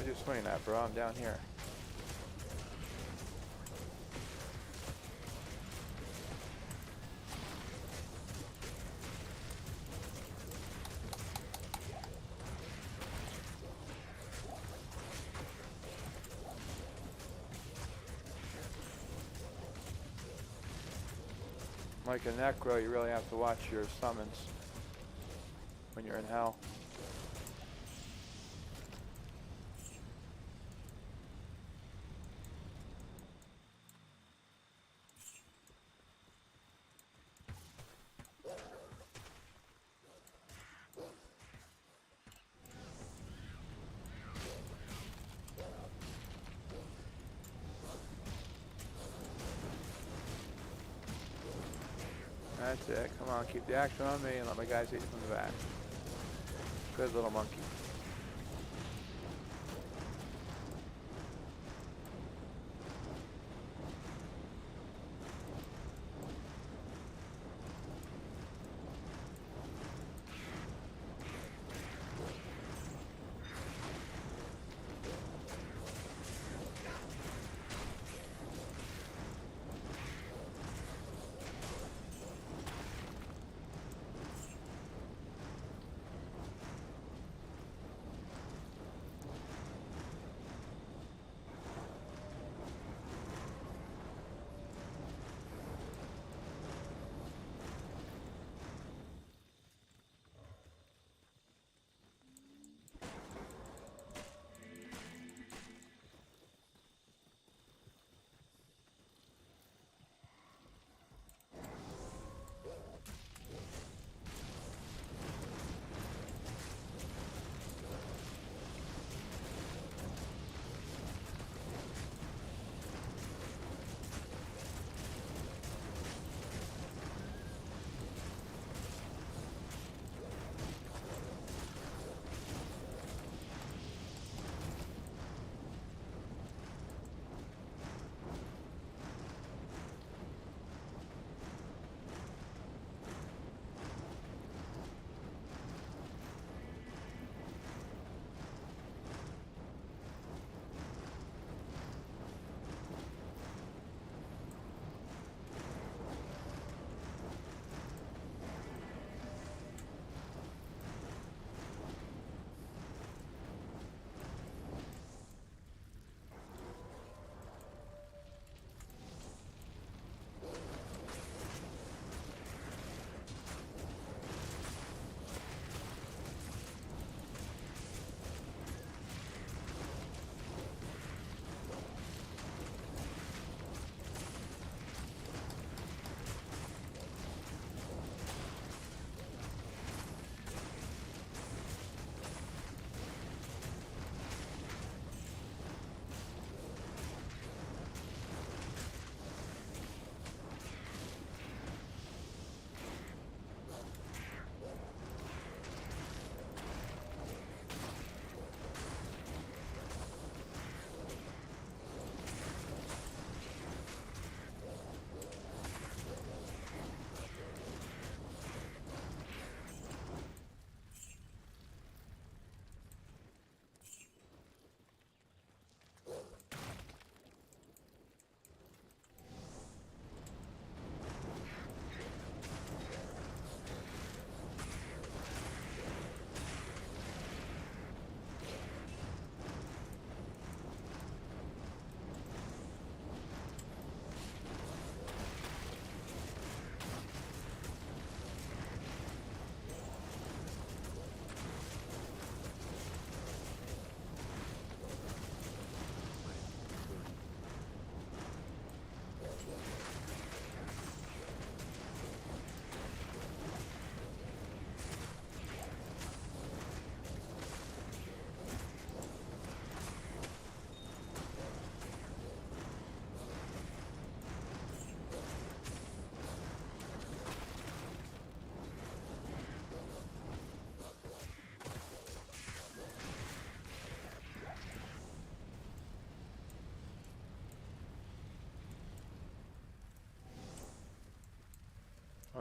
Where'd you swing that, bro? I'm down here. Like a Necro, you really have to watch your summons when you're in hell. That's it. Come on, keep the action on me and let my guys hit you from the back. Good little monkey.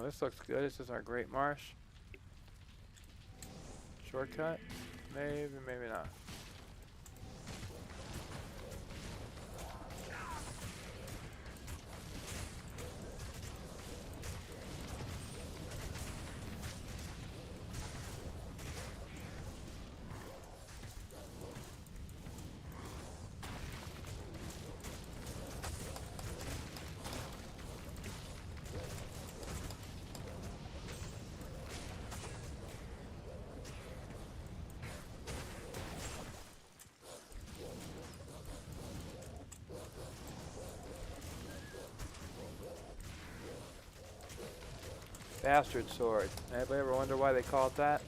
this looks good. This is our Great Marsh. Shortcut? Maybe, maybe not. Bastard sword. Anybody ever wonder why they call it that?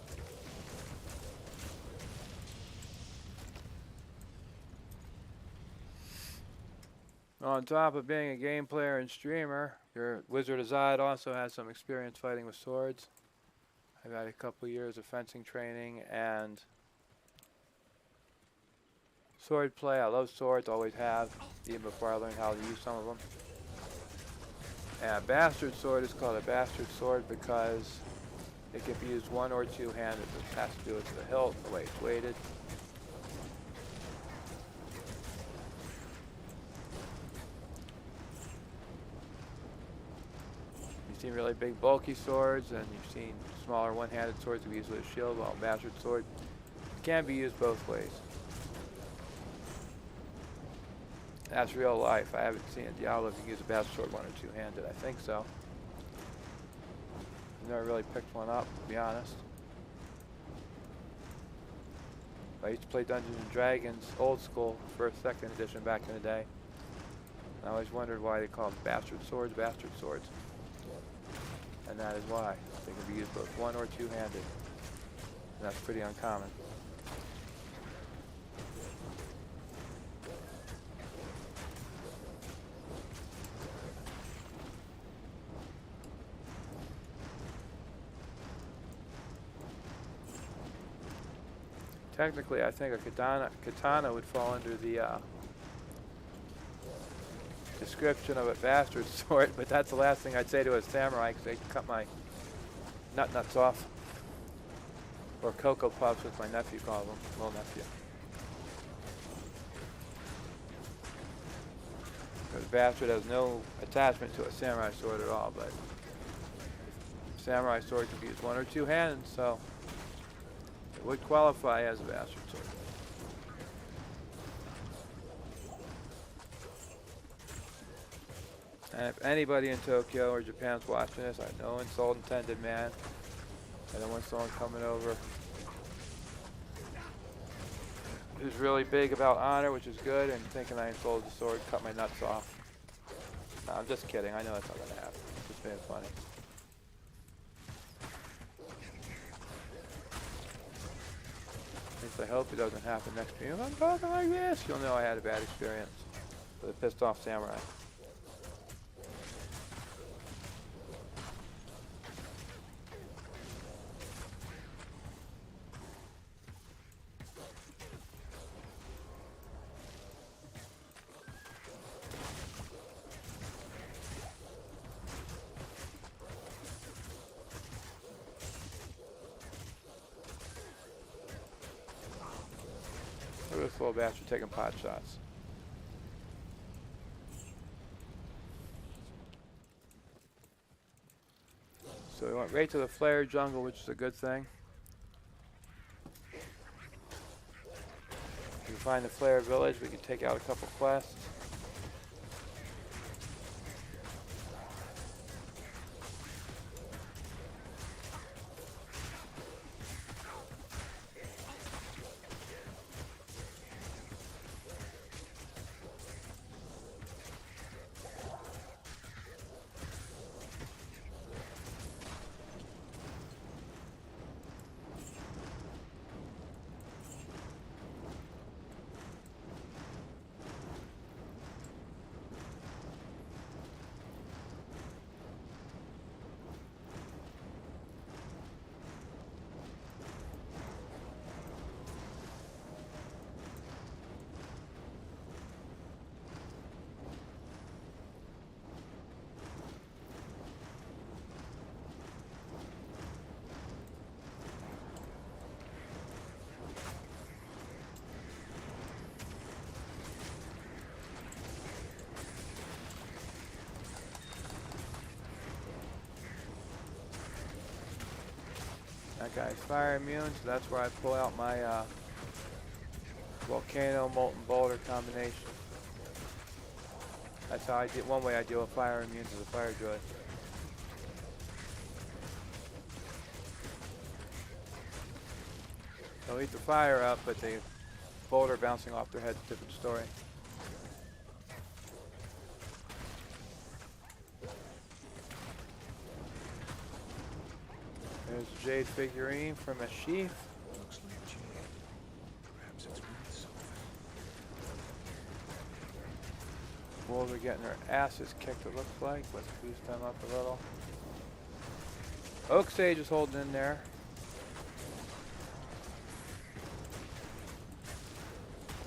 On top of being a game player and streamer, your Wizard of Zod also has some experience fighting with swords. I've had a couple years of fencing training and sword play. I love swords, always have, even before I learned how to use some of them. And a bastard sword is called a bastard sword because it can be used one or two-handed. It has to do with the hilt, the way it's weighted. You've seen really big bulky swords, and you've seen smaller one-handed swords to be used with a shield, while a bastard sword can be used both ways. That's real life. I haven't seen a Diablo if you can use a bastard sword one or two-handed. I think so. I've never really picked one up, to be honest. I used to play Dungeons and Dragons, old school, first, second edition back in the day. And I always wondered why they call them bastard swords. And that is why. They can be used both one or two-handed. And that's pretty uncommon. Technically, I think a katana would fall under the description of a bastard sword, but that's the last thing I'd say to a samurai because they cut my nuts off. Or cocoa puffs, as my nephew calls them, little nephew. Because bastard has no attachment to a samurai sword at all, but samurai sword can be used one or two hands, so it would qualify as a bastard sword. And if anybody in Tokyo or Japan's watching this, I have no insult intended, man. I don't want someone coming over who's really big about honor, which is good, and thinking I insulted the sword, cut my nuts off. No, I'm just kidding. I know that's not going to happen. It's just being funny. At least I hope it doesn't happen next to me. If I'm talking like this, you'll know I had a bad experience with a pissed off samurai. Look at this little bastard taking pot shots. So we went right to the flare jungle, which is a good thing. If we find the flare village, we can take out a couple quests. That guy's fire immune, so that's where I pull out my volcano molten boulder combination. That's how I did. One way I deal with fire immunes as a fire druid. They'll eat the fire up, but the boulder bouncing off their head's a different story. There's a jade figurine from a sheaf. Looks like jade. Perhaps it's worth something. Wolves are getting their asses kicked, it looks like. Let's boost them up a little. Oak Sage is holding in there.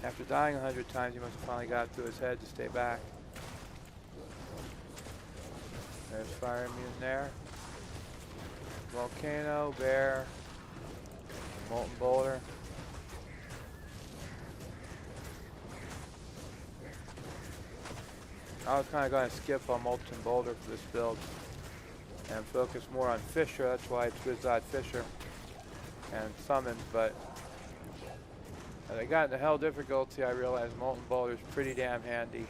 After dying 100 times, he must have finally got it through his head to stay back. There's fire immune there. Volcano, bear, molten boulder. I was kind of going to skip on molten boulder for this build and focus more on Fisher. That's why it's Wizard Fisher and summons, but as I got into hell difficulty, I realized molten boulder is pretty damn handy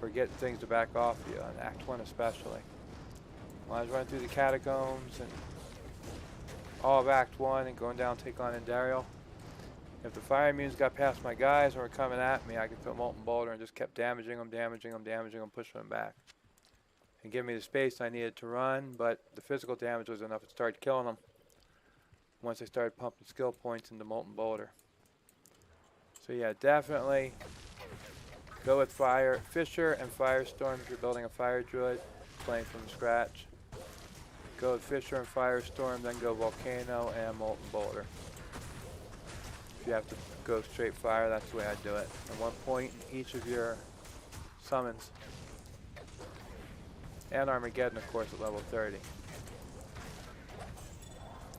for getting things to back off you, on Act 1 especially. When I was running through the catacombs and all of Act 1 and going down to take on Endariel, if the fire immunes got past my guys and were coming at me, I could throw molten boulder and just kept damaging them, pushing them back. And give me the space I needed to run, but the physical damage was enough to start killing them once I started pumping skill points into molten boulder. So yeah, definitely go with Fire Fisher and Firestorm if you're building a fire druid, playing from scratch. Go with Fisher and Firestorm, then go Volcano and molten boulder. If you have to go straight fire, that's the way I do it. At one point in each of your summons. And Armageddon, of course, at level 30.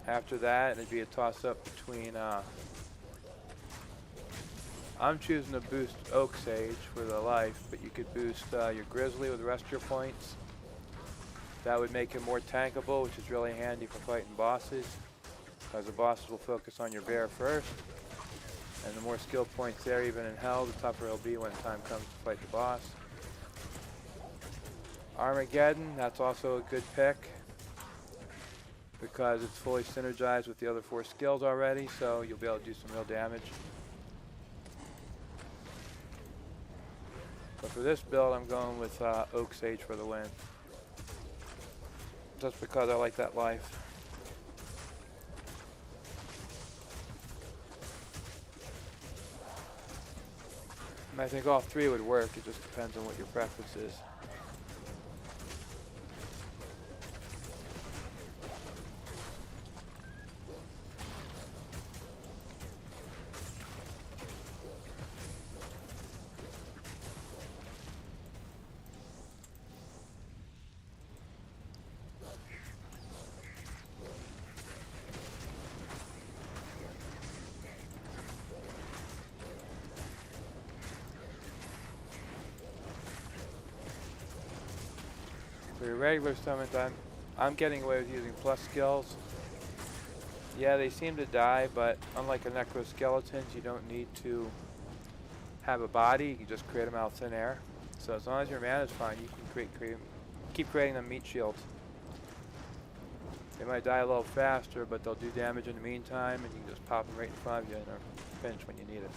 After that, it'd be a toss-up between, I'm choosing to boost Oak Sage for the life, but you could boost your Grizzly with Rescue points. That would make him more tankable, which is really handy for fighting bosses, because the bosses will focus on your bear first. And the more skill points there, even in hell, the tougher it'll be when the time comes to fight the boss. Armageddon, that's also a good pick, because it's fully synergized with the other 4 skills already, so you'll be able to do some real damage. But for this build, I'm going with Oak Sage for the win. Just because I like that life. And I think all 3 would work, it just depends on what your preference is. For your regular summons, I'm getting away with using plus skills. Yeah, they seem to die, but unlike a necroskeletons, you don't need to have a body. You can just create them out of thin air. So as long as your mana is fine, you can keep creating them meat shields. They might die a little faster, but they'll do damage in the meantime, and you can just pop them right in front of you and they're finished when you need it.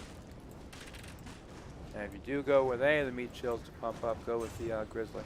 And if you do go with any of the meat shields to pump up, go with the Grizzly.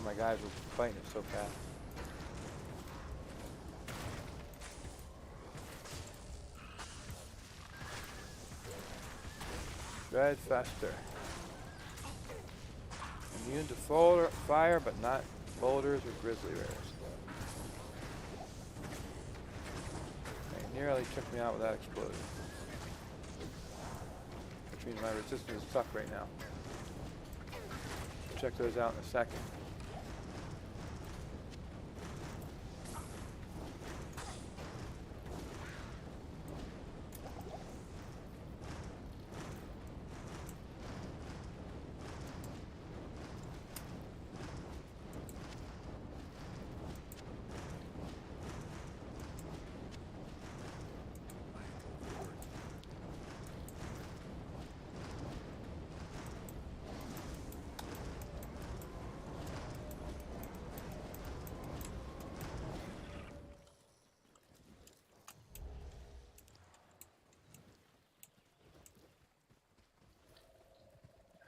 why my guys were fighting it so fast. Red Fester. Immune to fire, but not boulders or grizzly bears. They nearly took me out with that explosion. Which means my resistance is stuck right now. Check those out in a second.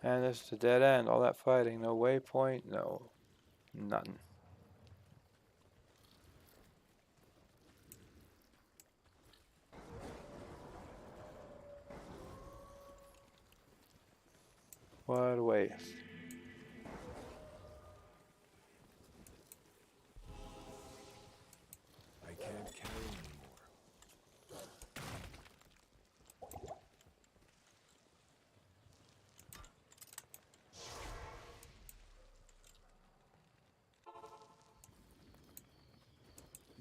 And this is a dead end. All that fighting, no waypoint, no nothing. What a waste. I can't carry anymore.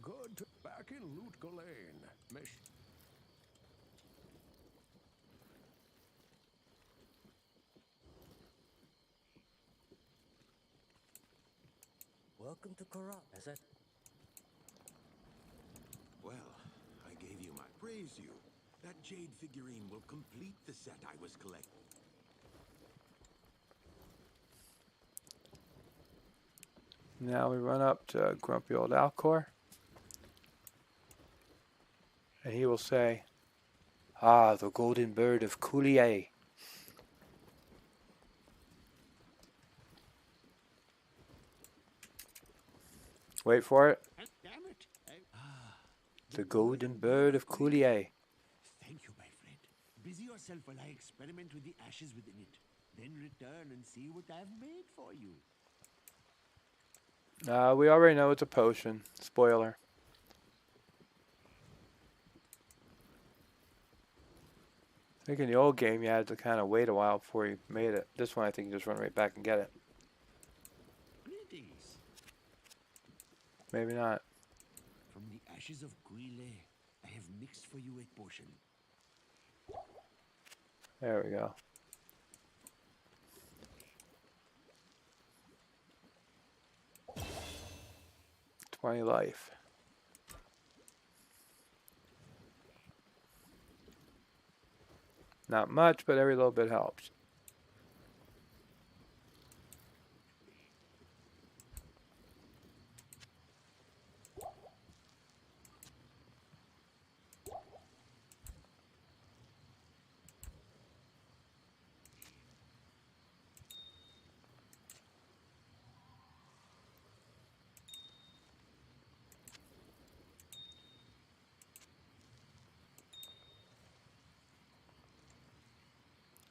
Good. Back in Loot Lane. Welcome to Corrupt. Is that? Well, I gave you my praise you. That jade figurine will complete the set I was collecting. Now we run up to grumpy old Alcor. And he will say, "Ah, the golden bird of Coulier." Wait for it. Damn it! The golden bird of Coulier. Thank you, my friend. Busy yourself while I experiment with the ashes within it. Then return and see what I've made for you. We already know it's a potion. Spoiler. I think in the old game you had to kind of wait a while before you made it. This one I think you just run right back and get it. Greetings. Maybe not. From the ashes of Guile, I have mixed for you a potion. There we go. $20 life. Not much, but every little bit helps.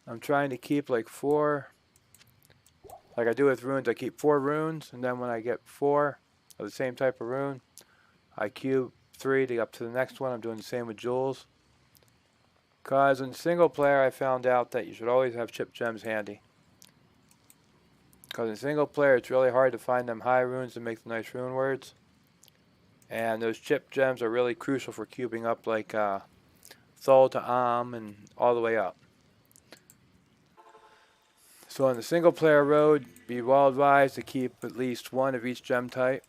I'm trying to keep like 4, like I do with runes, I keep 4 runes, and then when I get 4 of the same type of rune, I cube 3 to get up to the next one. I'm doing the same with jewels. Because in single player, I found out that you should always have chip gems handy. Because in single player, it's really hard to find them high runes to make the nice rune words. And those chip gems are really crucial for cubing up like Thol to Am and all the way up. So on the single player road, be well advised to keep at least 1 of each gem type.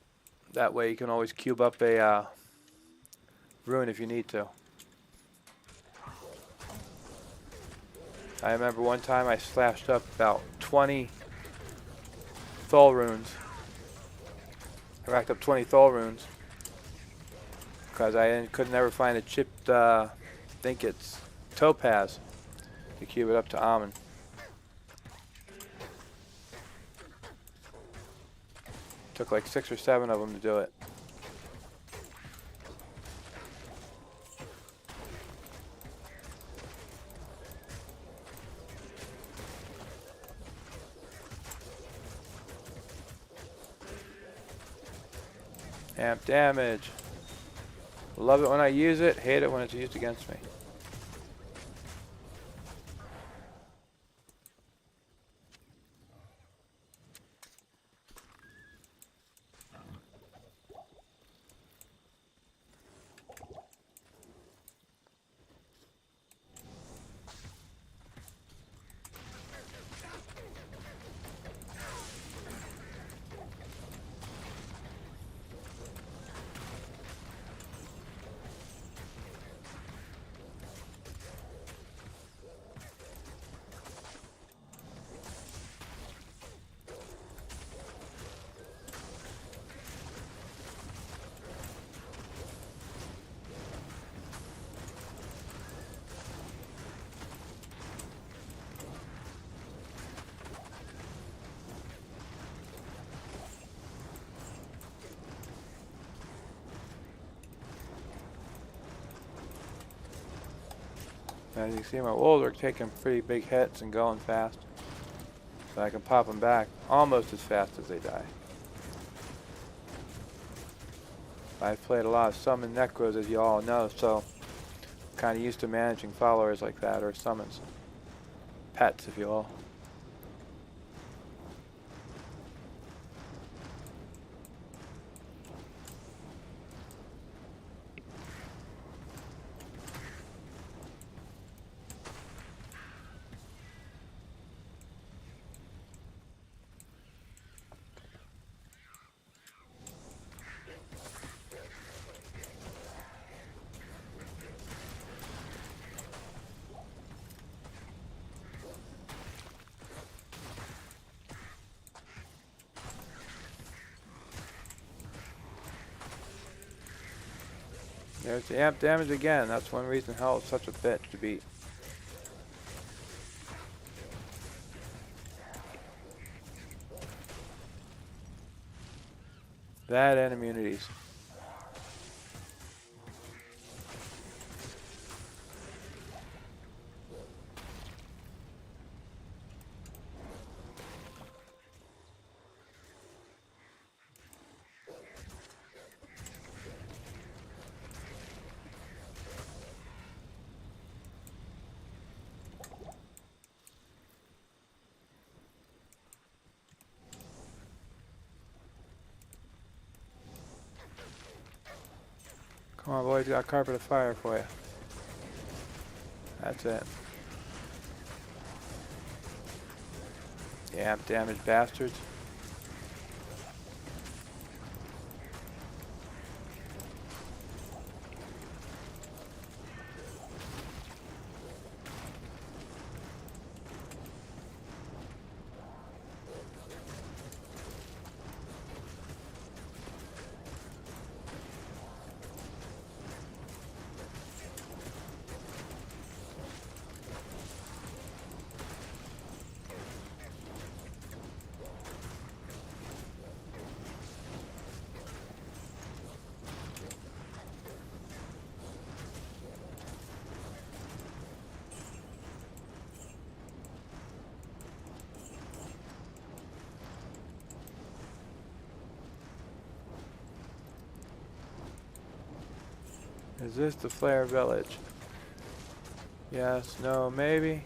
That way you can always cube up a rune if you need to. I remember one time I slashed up about 20 Thol runes. I racked up 20 Thol runes because I could never find a chipped, I think it's topaz, to cube it up to Amun. Took like 6 or 7 of them to do it. Amp damage. Love it when I use it, hate it when it's used against me. As you see, my wolves are taking pretty big hits and going fast. So I can pop them back almost as fast as they die. I've played a lot of summon necros, as you all know, so I'm kind of used to managing followers like that, or summons. Pets, if you will. There's the amp damage again. That's one reason hell is such a bitch to beat. That and immunities. Come on, boys, got a carpet of fire for you. That's it. Yeah, damaged bastards. Is this the Flare Village? Yes, no, maybe.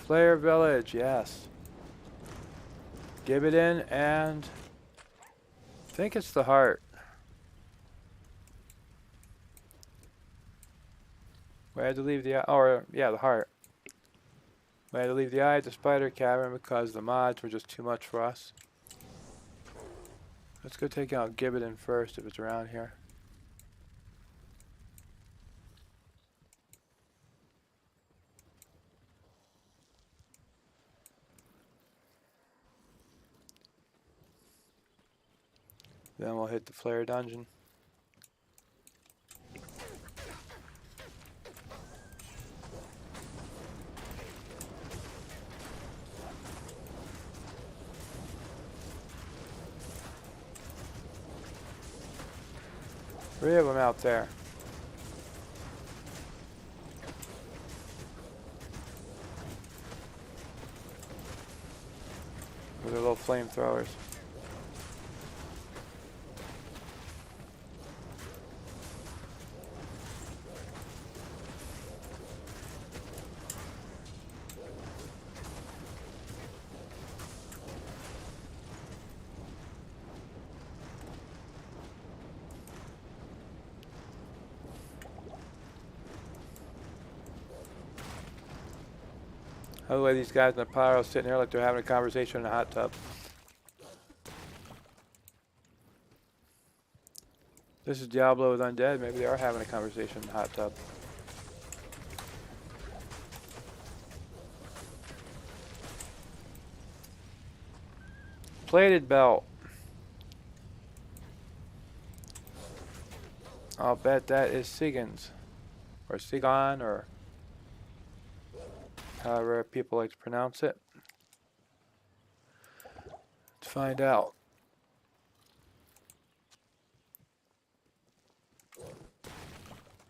Flare Village, yes. Give it in, and I think it's the heart. We had to leave the eye, or yeah, the heart. We had to leave the eye at the spider cavern because the mods were just too much for us. Let's go take out Gibbon first if it's around here. Then we'll hit the flare dungeon. Three of them out there. With their little flamethrowers. By the way, these guys in the pyro sitting here like they're having a conversation in a hot tub. This is Diablo with Undead. Maybe they are having a conversation in the hot tub. Plated belt. I'll bet that is Sigan's. Or Sigan, or however people like to pronounce it. Let's find out.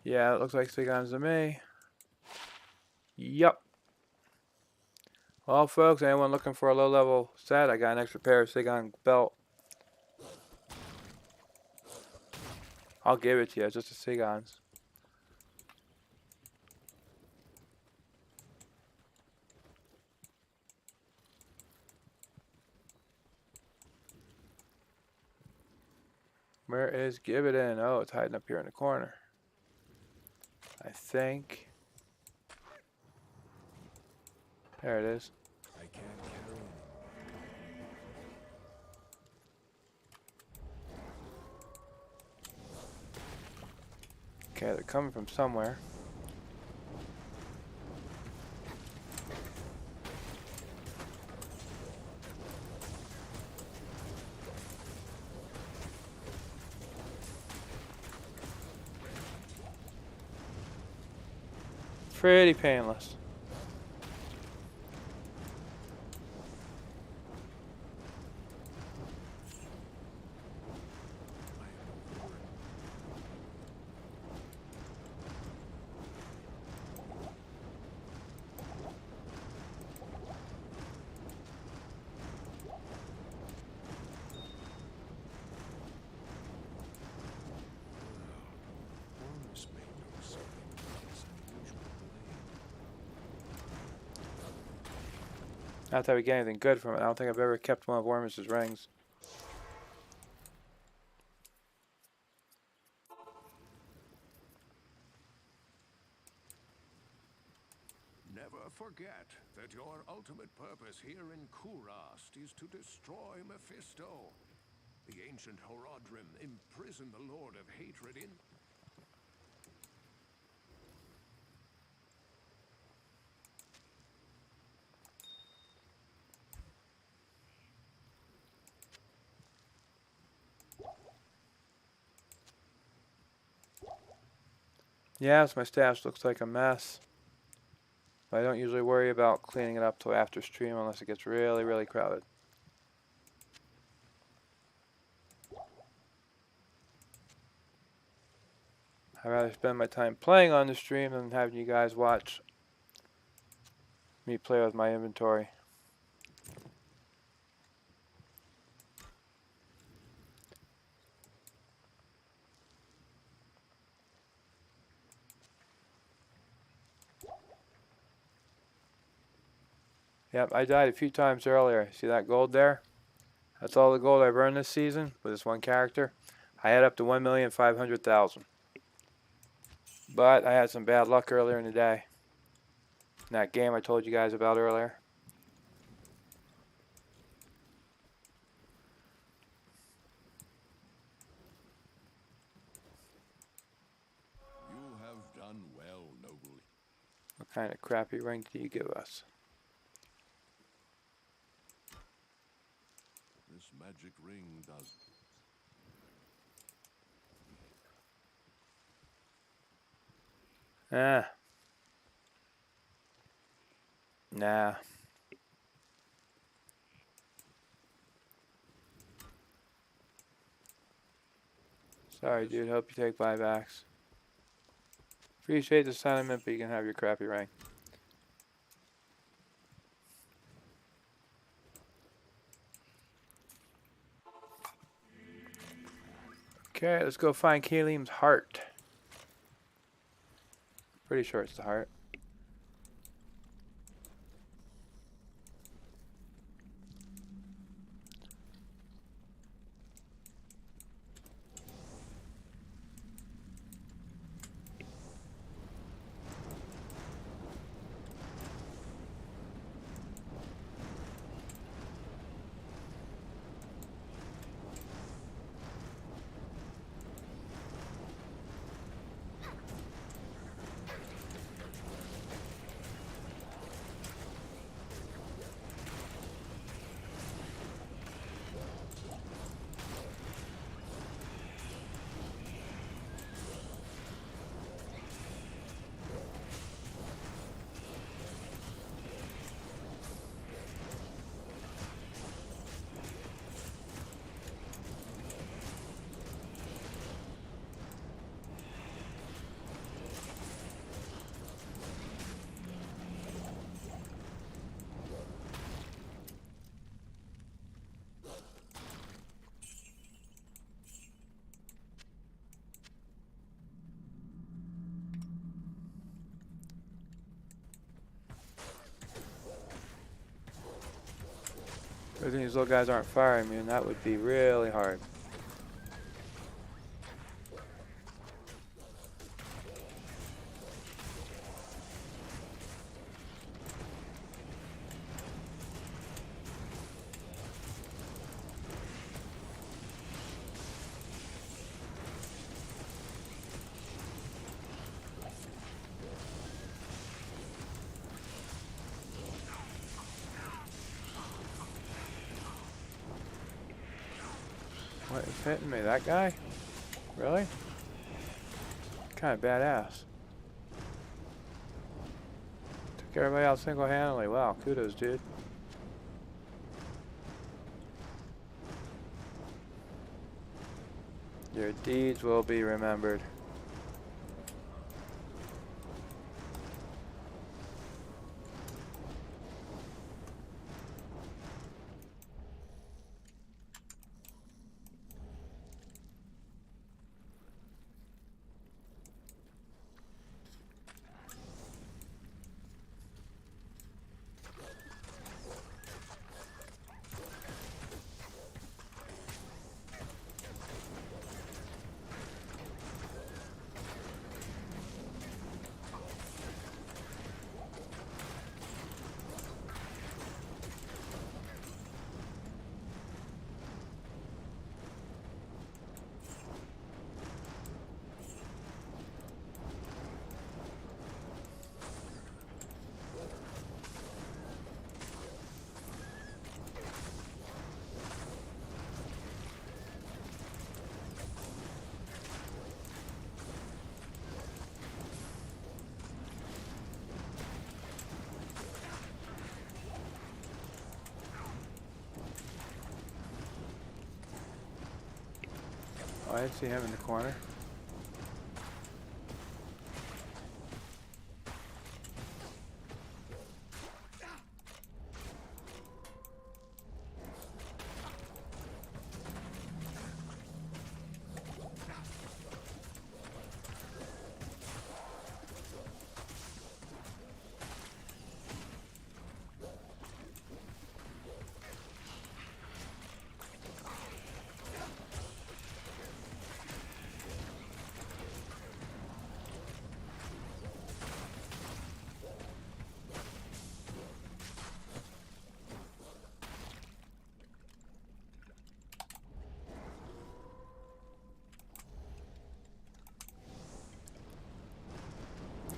Yeah, it looks like Sigan's to me. Yup. Well, folks, anyone looking for a low-level set, I got an extra pair of Sigan belt. I'll give it to you, it's just a Sigan's. Where is Give It In? Oh, it's hiding up here in the corner. I think. There it is. I can't carry Okay, they're coming from somewhere. Pretty painless. Worms may know something about this unusual blade. Not that we get anything good from it. I don't think I've ever kept one of Wormus's rings. Never forget that your ultimate purpose here in Kurast is to destroy Mephisto. The ancient Horodrim imprisoned the Lord of Hatred in... Yes, my stash looks like a mess. But I don't usually worry about cleaning it up till after stream unless it gets really, really crowded. I'd rather spend my time playing on the stream than having you guys watch me play with my inventory. Yep, I died a few times earlier. See that gold there? That's all the gold I've earned this season with this one character. I had up to 1,500,000. But I had some bad luck earlier in the day. In that game I told you guys about earlier. You have done well, noble. What kind of crappy ring do you give us? This magic ring does. Ah. Nah. Sorry, dude. Hope you take buybacks. Appreciate the sentiment, but you can have your crappy ring. Okay, let's go find Kalim's heart. Pretty sure it's the heart. Good thing these little guys aren't firing me, and that would be really hard. What is hitting me? That guy? Really? Kind of badass. Took everybody out single-handedly. Wow, kudos, dude. Your deeds will be remembered. Oh, I didn't see him in the corner.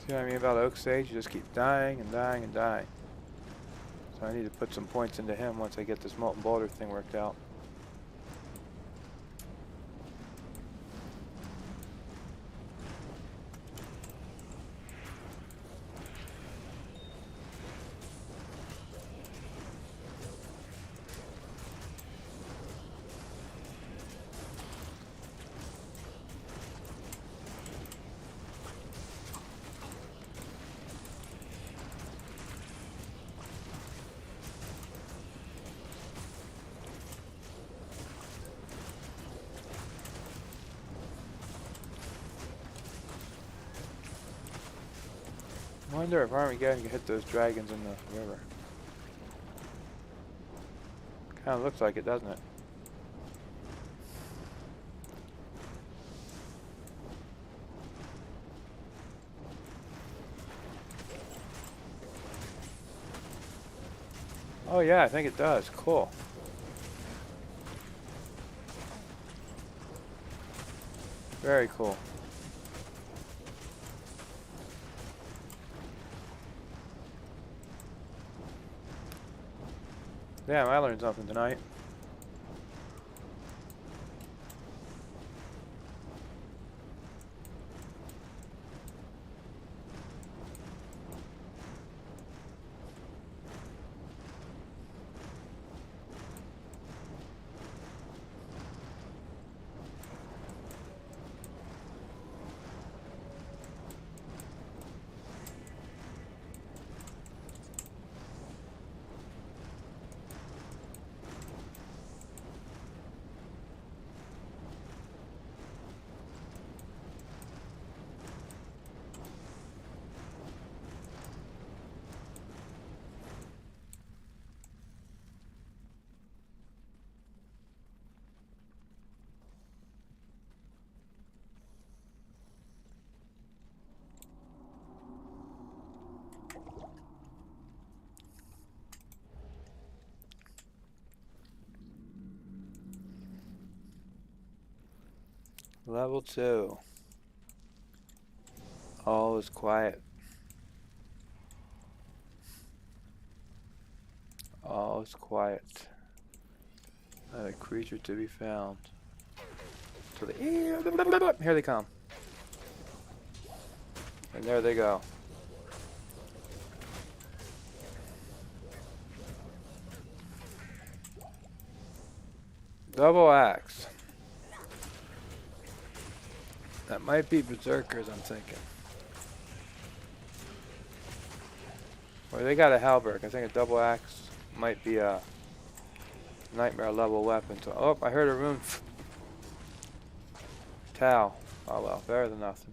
See what I mean about Oak Sage? You just keep dying and dying and dying. So I need to put some points into him once I get this Molten Boulder thing worked out. I wonder if Armageddon can hit those dragons in the river. Kind of looks like it, doesn't it? Oh yeah, I think it does. Cool. Very cool. Damn, I learned something tonight. Level 2. All is quiet. All is quiet. Not a creature to be found. So here they come. And there they go. Double axe. That might be berserkers, I'm thinking. Or they got a halberd. I think a double axe might be a nightmare level weapon. So, oh, I heard a rune. Tau. Oh well, better than nothing.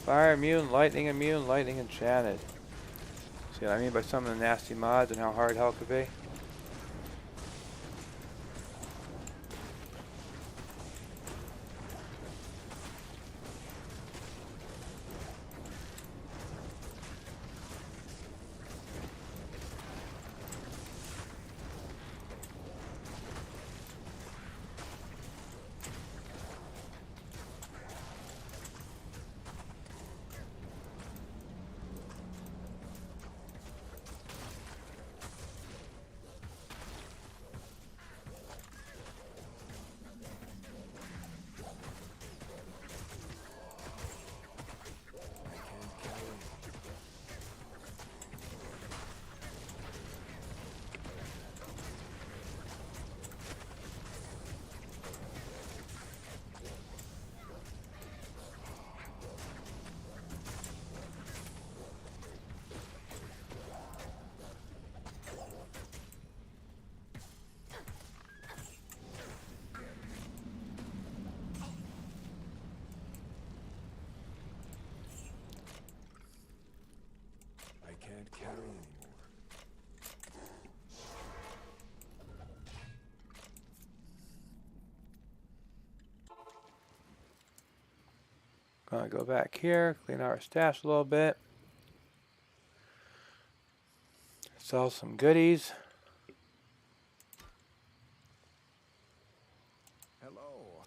Fire immune, lightning enchanted. See what I mean by some of the nasty mods and how hard hell could be? Gonna go back here, clean out our stash a little bit. Sell some goodies. Hello.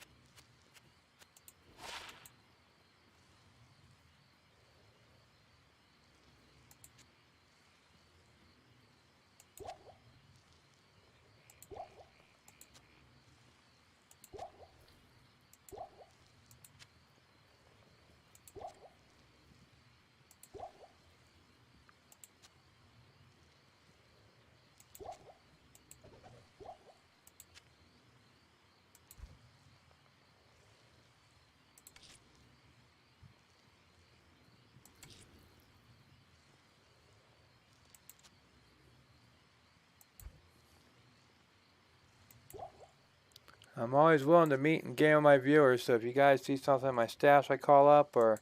I'm always willing to meet and game with my viewers, so if you guys see something in my stash I call up, or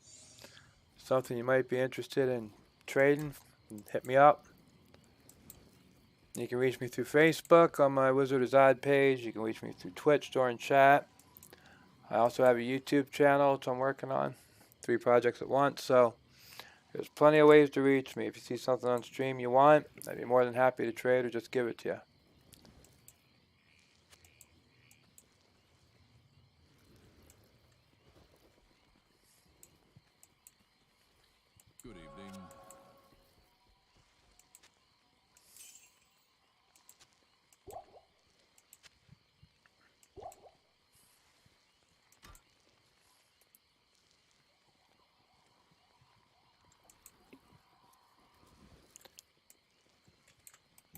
something you might be interested in trading, hit me up. You can reach me through Facebook on my Wizard of Zod page. You can reach me through Twitch during chat. I also have a YouTube channel which I'm working on. 3 projects at once, so there's plenty of ways to reach me. If you see something on stream you want, I'd be more than happy to trade or just give it to you. Good evening.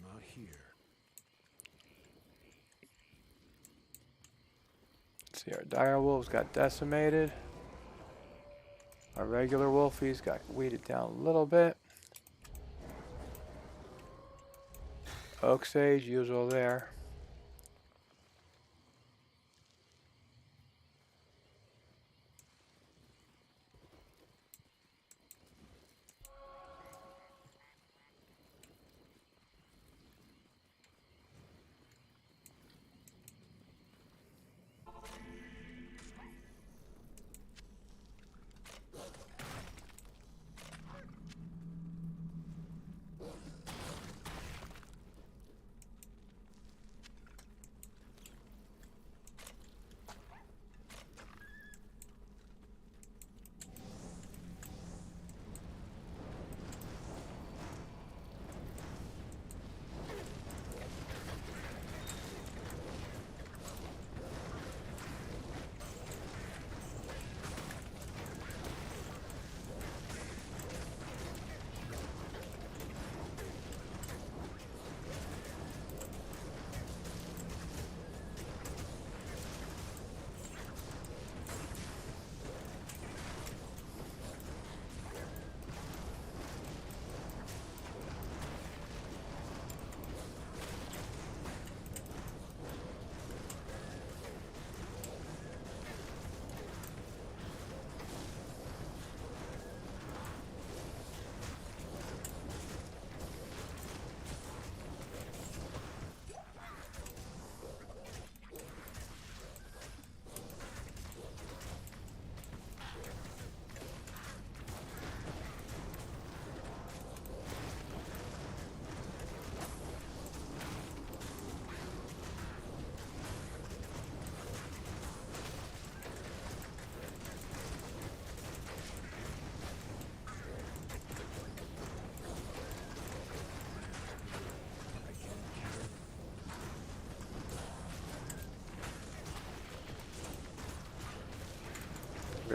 Not here. See, our dire wolves got decimated. Our regular wolfies got weeded down a little bit. Oak sage, usual there.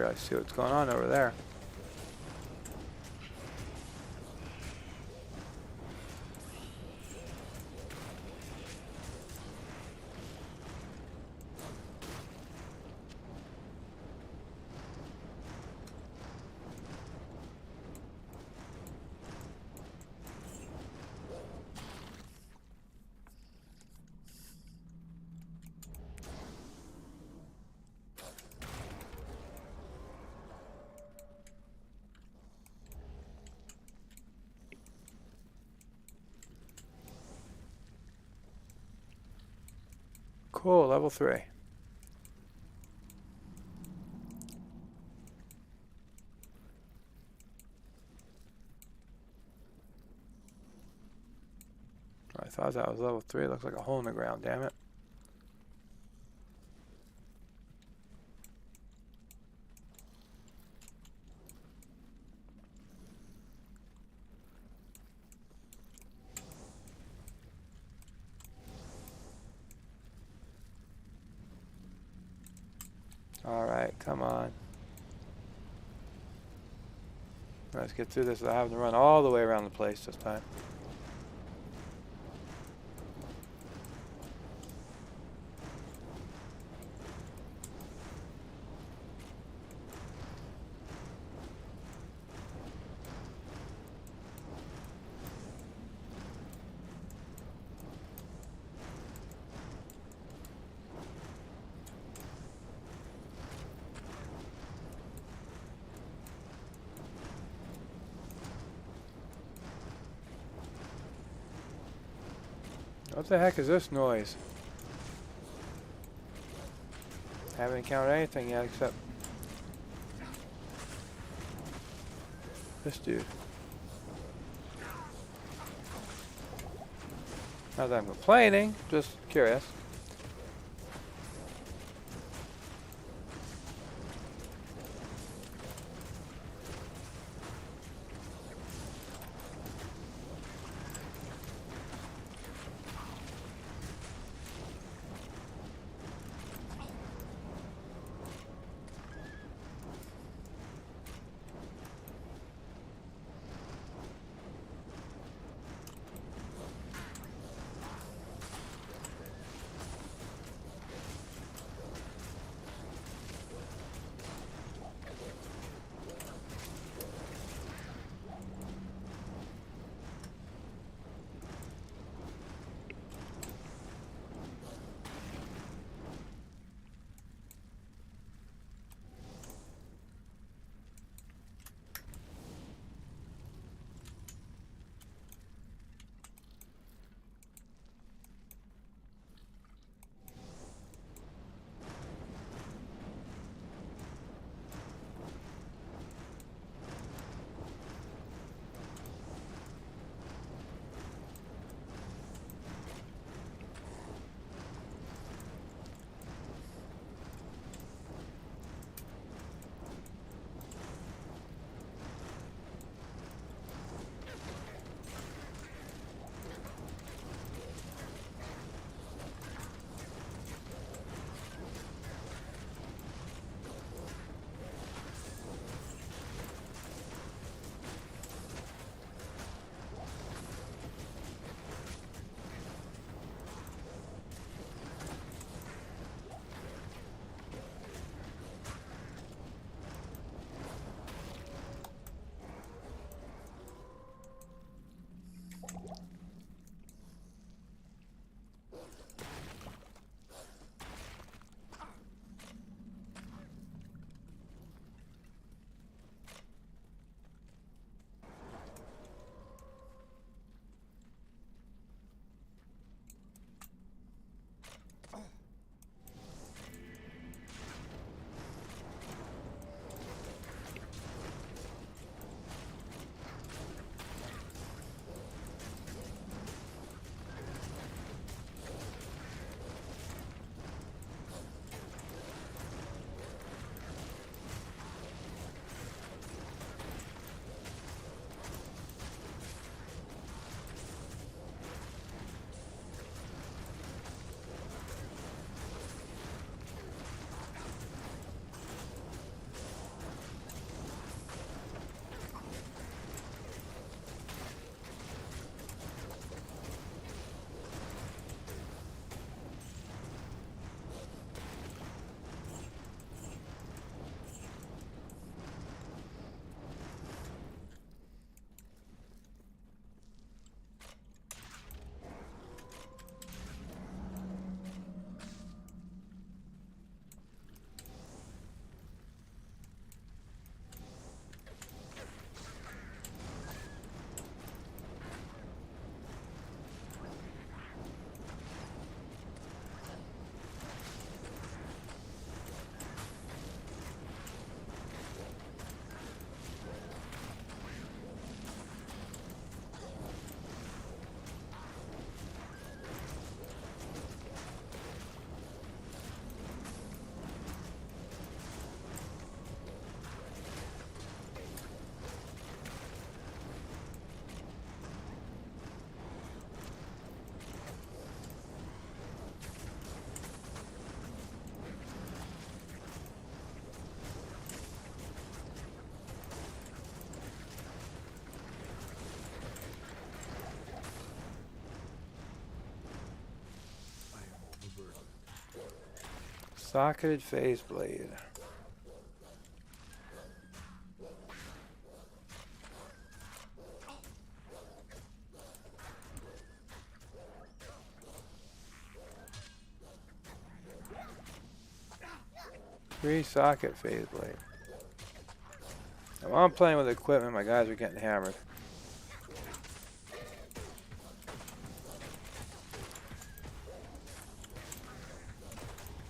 I see what's going on over there. Cool, level 3. thought that was level 3. It looks like a hole in the ground, damn it. Alright, come on. Let's get through this without having to run all the way around the place this time. What the heck is this noise? Haven't encountered anything yet except this dude. Not that I'm complaining, just curious. Socketed phase blade. Three socket phase blade. Now, while I'm playing with equipment, my guys are getting hammered.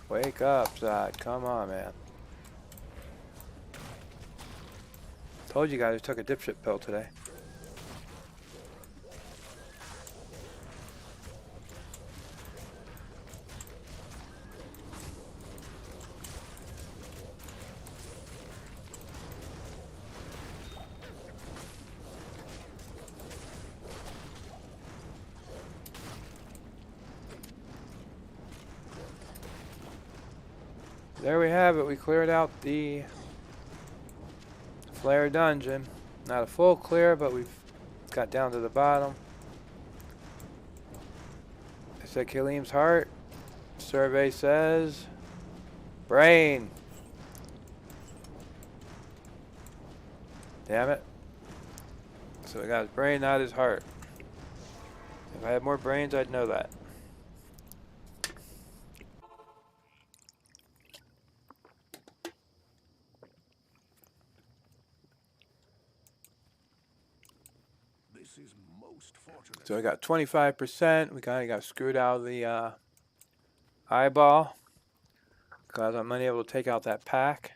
Wake up, Zod. Come on, man. Told you guys I took a dipshit pill today. There we have it. We cleared out the Flare dungeon. Not a full clear, but we've got down to the bottom. I said Kalim's heart. Survey says brain. Damn it. So we got his brain, not his heart. If I had more brains, I'd know that. This is most fortunate. So I got 25%. We kind of got screwed out of the eyeball because I'm unable to take out that pack.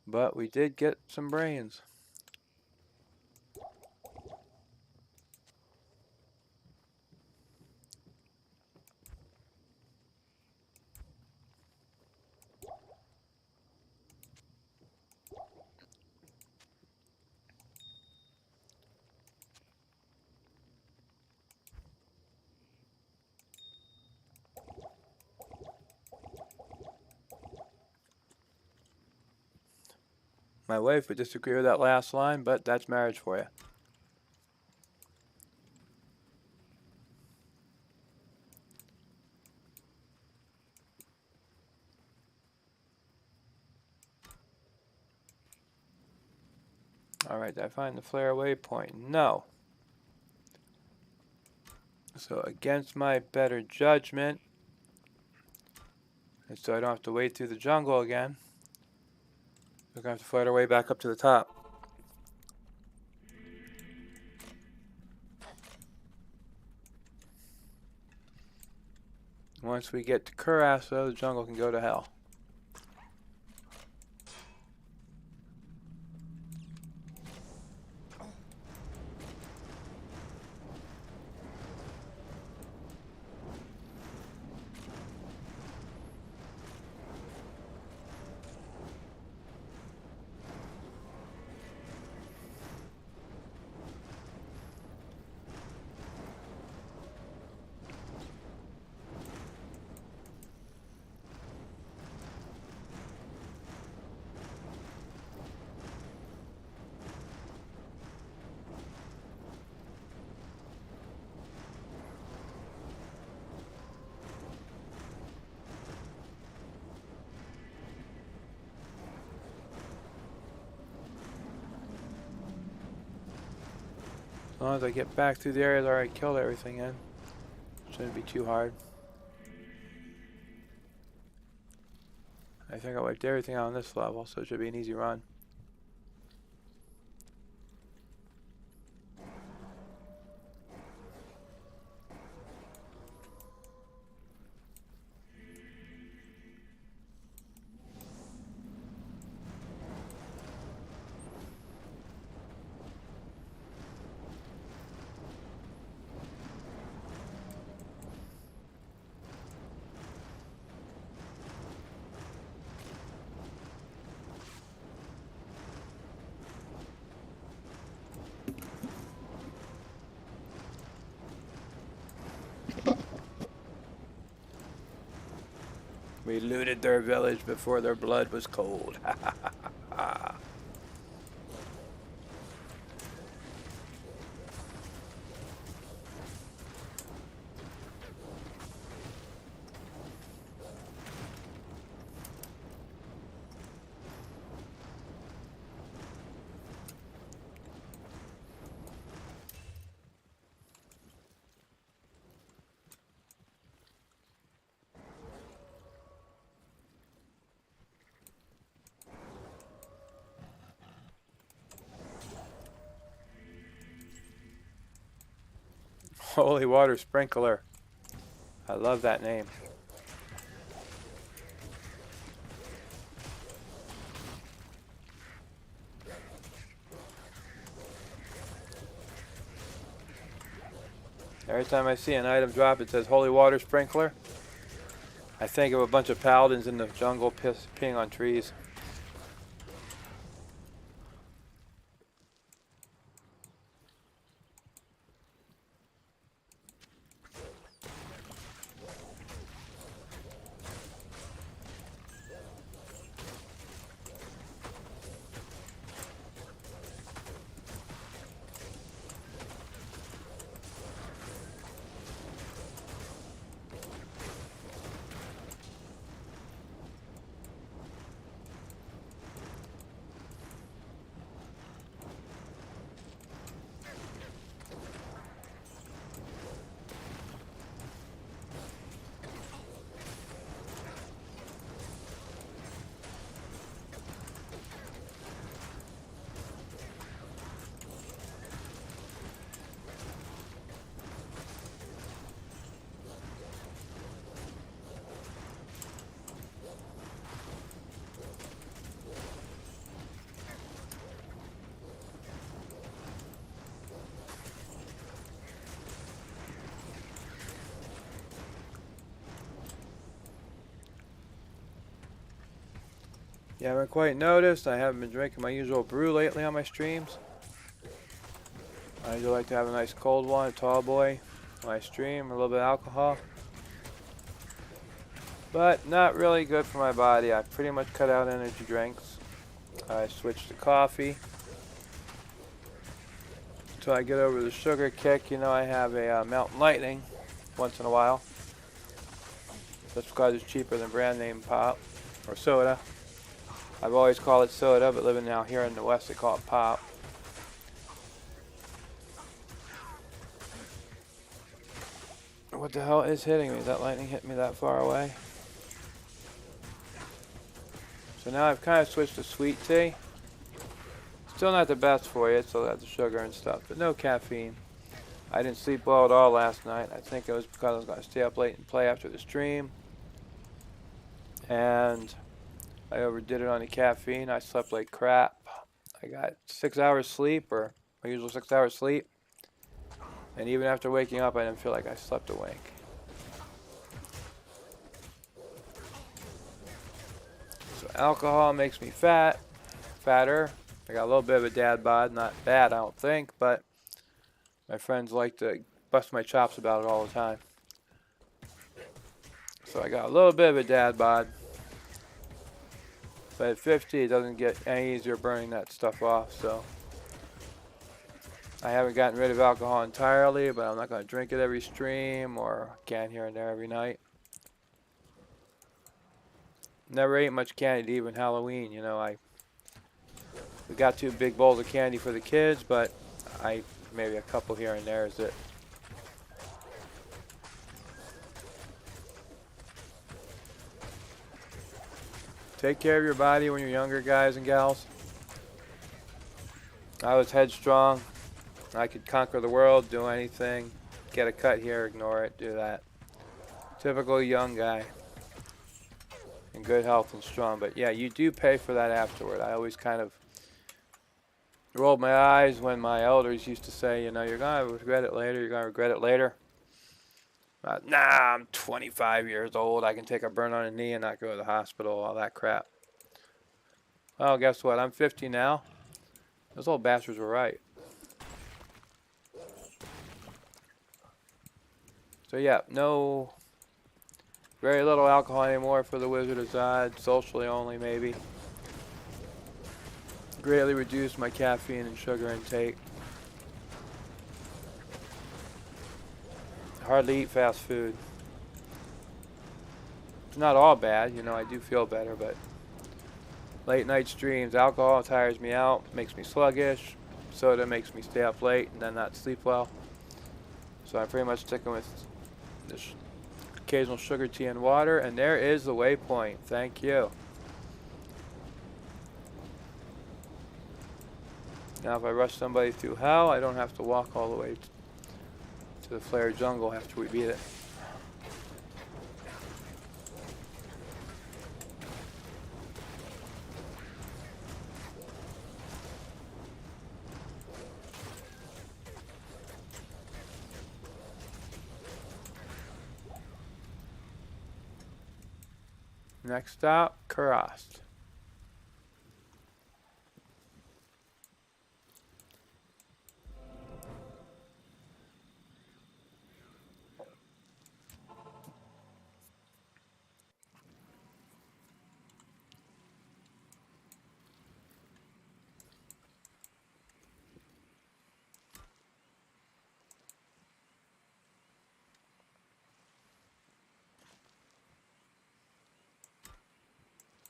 But we did get some brains. My wife would disagree with that last line, but that's marriage for you. Alright, did I find the flare waypoint? No. So against my better judgment, and so I don't have to wade through the jungle again, we're going to have to fight our way back up to the top. Once we get to Kuras, though, the jungle can go to hell. As long as I get back through the areas I already killed everything in, shouldn't be too hard. I think I wiped everything out on this level, so it should be an easy run. We looted their village before their blood was cold. Holy water sprinkler. I love that name. Every time I see an item drop, it says holy water sprinkler. I think of a bunch of paladins in the jungle peeing on trees. You haven't quite noticed, I haven't been drinking my usual brew lately on my streams. I usually like to have a nice cold one, a tall boy, on my stream, a little bit of alcohol. But not really good for my body. I pretty much cut out energy drinks. I switched to coffee. Until I get over the sugar kick, you know, I have a Mountain Lightning once in a while. That's because it's cheaper than brand name pop or soda. I've always called it soda, but living now here in the West, they call it pop. What the hell is hitting me? Is that lightning hitting me that far away? So now I've kind of switched to sweet tea. Still not the best for you, still got the sugar and stuff, but no caffeine. I didn't sleep well at all last night. I think it was because I was going to stay up late and play after the stream. And I overdid it on the caffeine. I slept like crap. I got 6 hours sleep, or my usual 6 hours sleep. And even after waking up, I didn't feel like I slept awake. So alcohol makes me fatter. I got a little bit of a dad bod, not bad I don't think, but my friends like to bust my chops about it all the time. So I got a little bit of a dad bod. But at 50, it doesn't get any easier burning that stuff off, so I haven't gotten rid of alcohol entirely, but I'm not going to drink it every stream or can here and there every night. Never ate much candy, even Halloween, you know. We got 2 big bowls of candy for the kids, but maybe a couple here and there is it. Take care of your body when you're younger, guys and gals. I was headstrong. I could conquer the world, do anything. Get a cut here, ignore it, do that. Typical young guy. In good health and strong. But yeah, you do pay for that afterward. I always kind of rolled my eyes when my elders used to say, you know, you're going to regret it later, you're going to regret it later. Nah, I'm 25 years old. I can take a burn on a knee and not go to the hospital, all that crap. Well, guess what? I'm 50 now. Those old bastards were right. So yeah, very little alcohol anymore for the Wizard of Zod. Socially only, maybe. Greatly reduced my caffeine and sugar intake. Hardly eat fast food. It's not all bad, you know, I do feel better, but late night streams, alcohol tires me out, makes me sluggish. Soda makes me stay up late and then not sleep well. So I'm pretty much sticking with this occasional sugar tea and water, and there is the waypoint. Thank you. Now if I rush somebody through hell, I don't have to walk all the way to to the flare jungle after we beat it. Next stop, Kurast.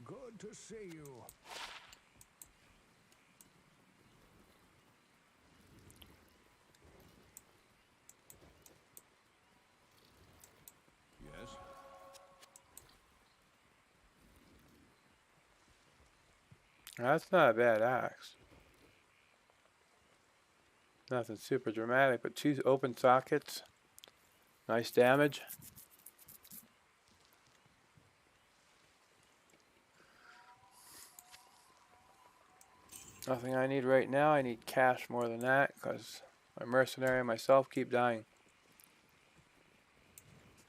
Good to see you. Yes? That's not a bad axe. Nothing super dramatic, but 2 open sockets. Nice damage. Nothing I need right now. I need cash more than that because my mercenary and myself keep dying.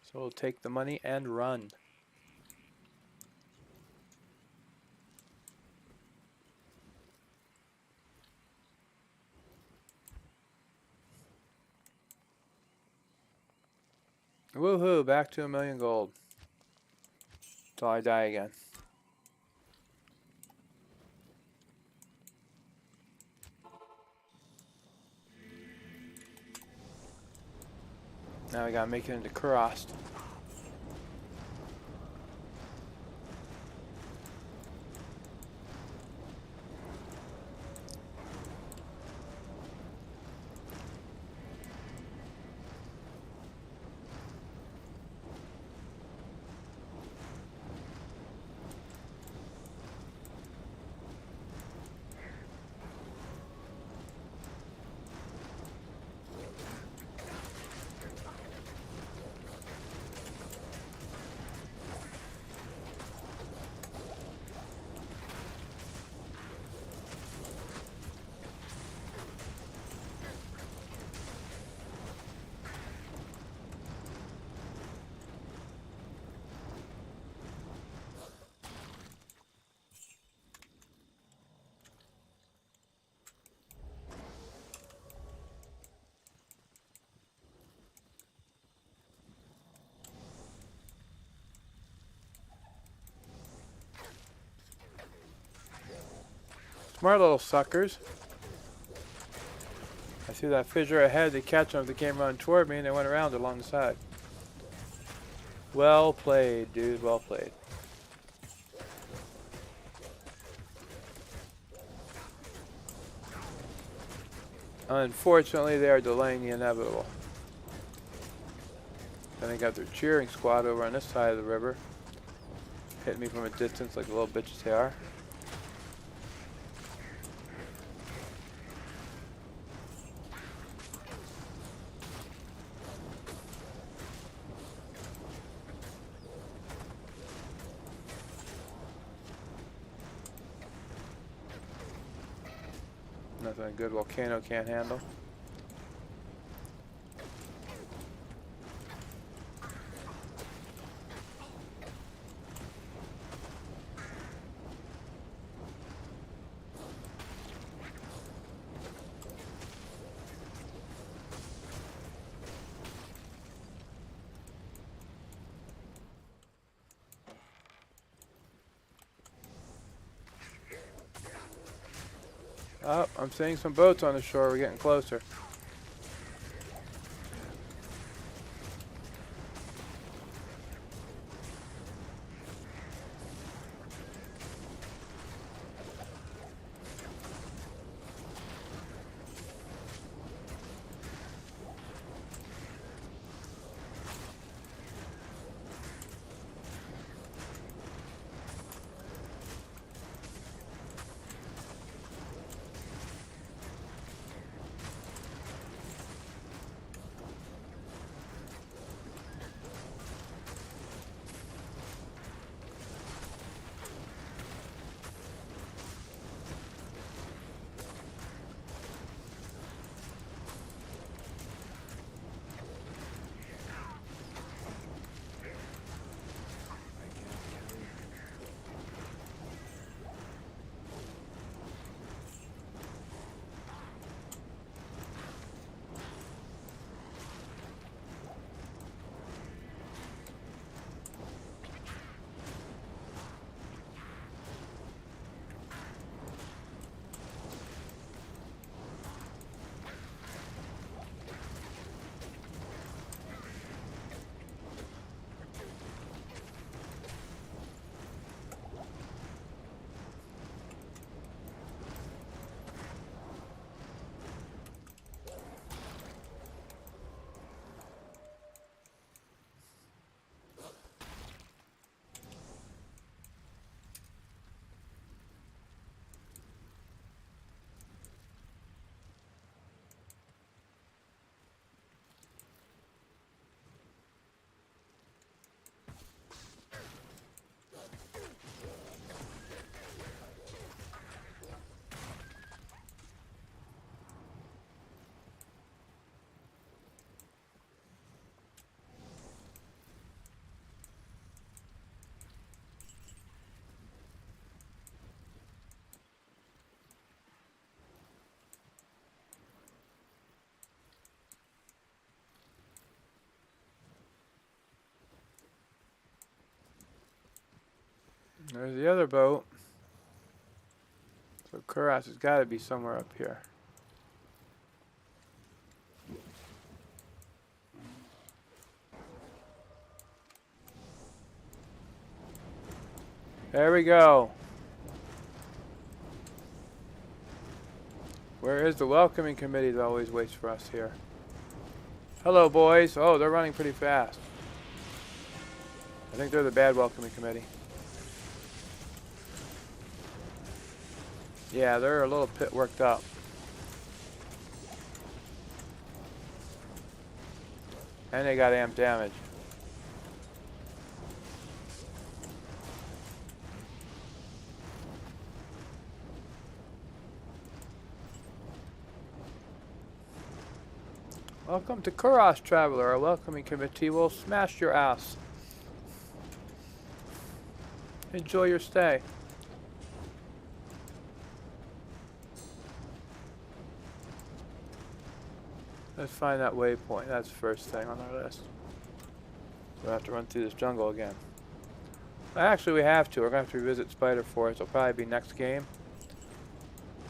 So we'll take the money and run. Woohoo, back to 1,000,000 gold. Till I die again. Now we gotta make it into Kurast. Smart little suckers. I threw that fissure ahead to catch them if they came running toward me, and they went around along the side. Well played, dude. Well played. Unfortunately, they are delaying the inevitable. Then they got their cheering squad over on this side of the river, hitting me from a distance like the little bitches they are. Nothing a good volcano can't handle. Oh, I'm seeing some boats on the shore. We're getting closer. There's the other boat. So Kuras has got to be somewhere up here. There we go. Where is the welcoming committee that always waits for us here? Hello, boys. Oh, they're running pretty fast. I think they're the bad welcoming committee. Yeah, they're a little bit worked up. And they got amp damage. Welcome to Kuras, traveler. Our welcoming committee will smash your ass. Enjoy your stay. Let's find that waypoint. That's the first thing on our list. We'll have to run through this jungle again. Actually, we have to. We're going to have to revisit Spider Forest. It'll probably be next game.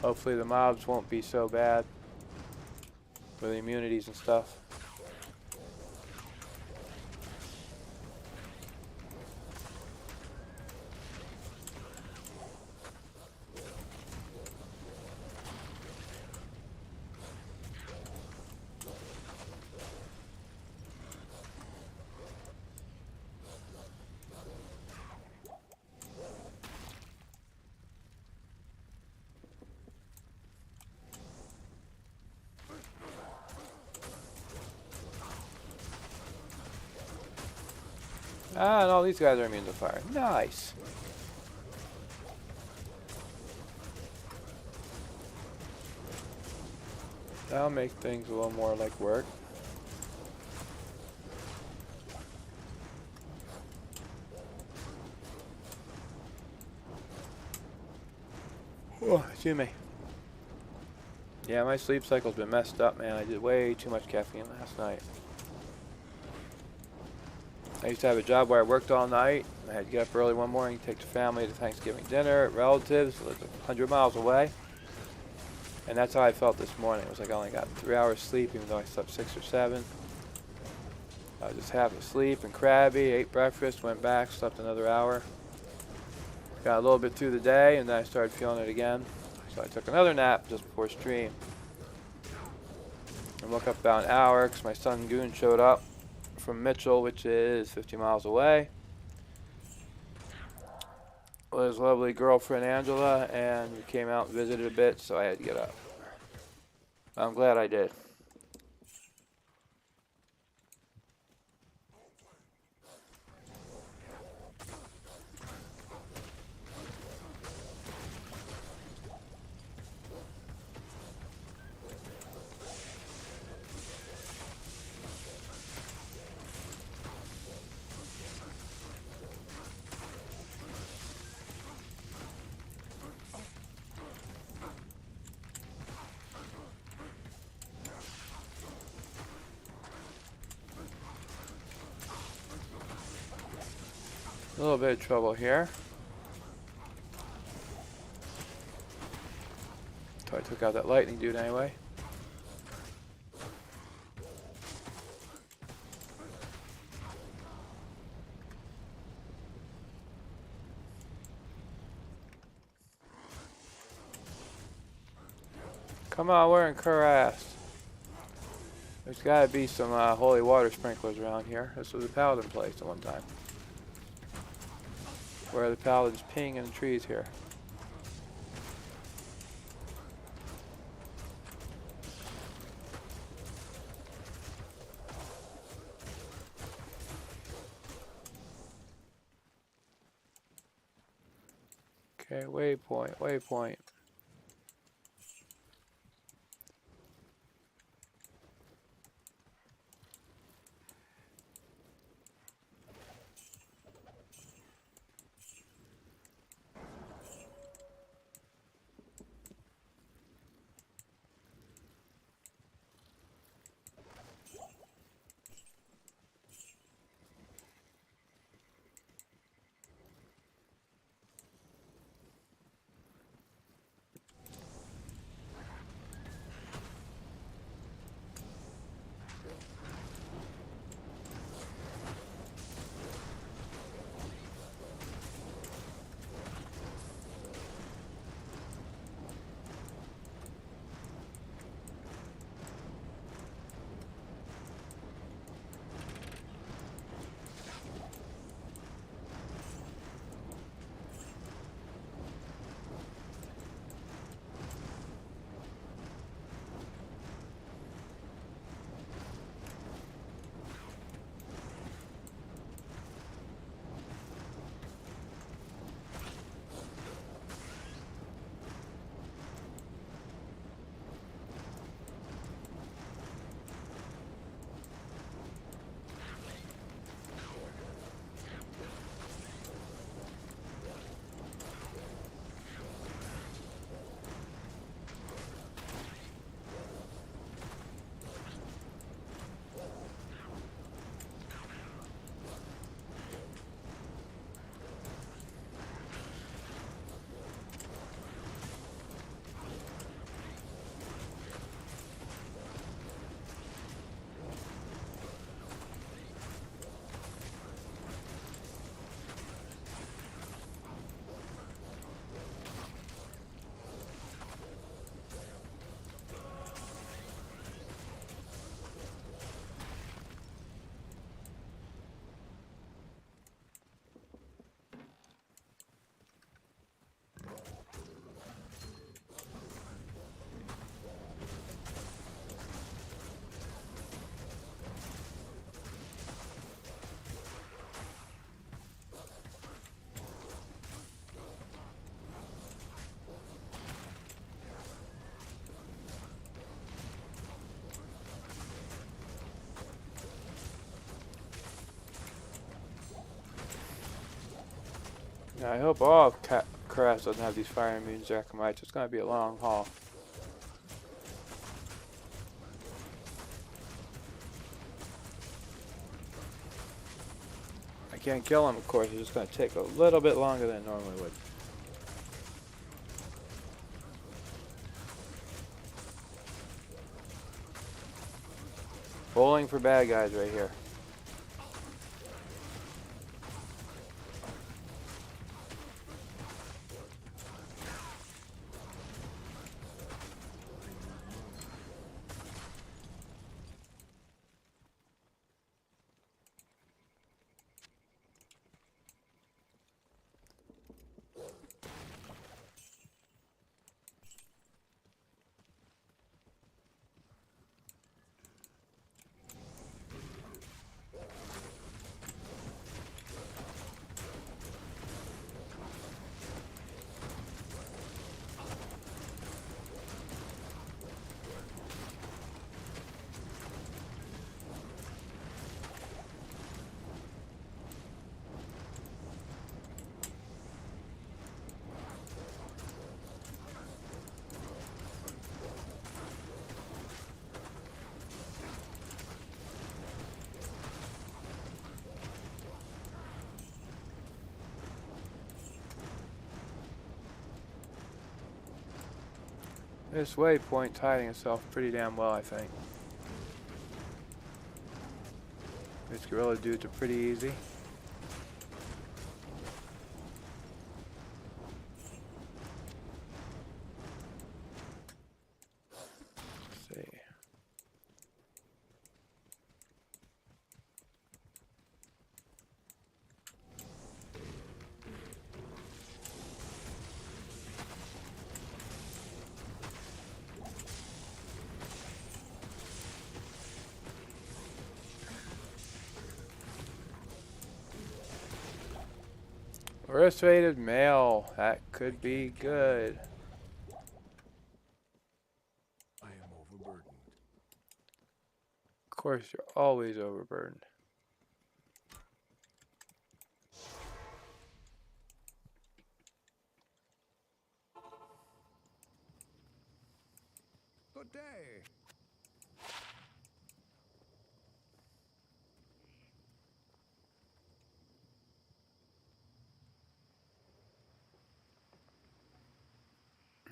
Hopefully the mobs won't be so bad with the immunities and stuff. Ah, and all these guys are immune to fire. Nice. That'll make things a little more like work. Oh, excuse me. Yeah, my sleep cycle's been messed up, man. I did way too much caffeine last night. I used to have a job where I worked all night. I had to get up early one morning, take the family to Thanksgiving dinner, relatives, lived 100 miles away. And that's how I felt this morning. It was like I only got 3 hours sleep, even though I slept 6 or 7. I was just half asleep and crabby, ate breakfast, went back, slept another hour. Got a little bit through the day, and then I started feeling it again. So I took another nap just before stream. I woke up about an hour because my son Goon showed up from Mitchell, which is 50 miles away, with his lovely girlfriend Angela, and we came out and visited a bit, so I had to get up. I'm glad I did. A little bit of trouble here. So I took out that lightning dude anyway. Come on, we're in Kuras. There's got to be some holy water sprinklers around here. This was a paladin place at one time, where the paladin's peeing in the trees here. Okay, waypoint, waypoint. Yeah, I hope all of Karas doesn't have these fire immune Zerachemites. It's going to be a long haul. I can't kill him, of course. It's just going to take a little bit longer than it normally would. Bowling for bad guys right here. This waypoint's hiding itself pretty damn well, I think. These gorilla dudes are pretty easy. Let's see. Ressurected male. That could be good. I am overburdened. Of course, you're always overburdened. Good day.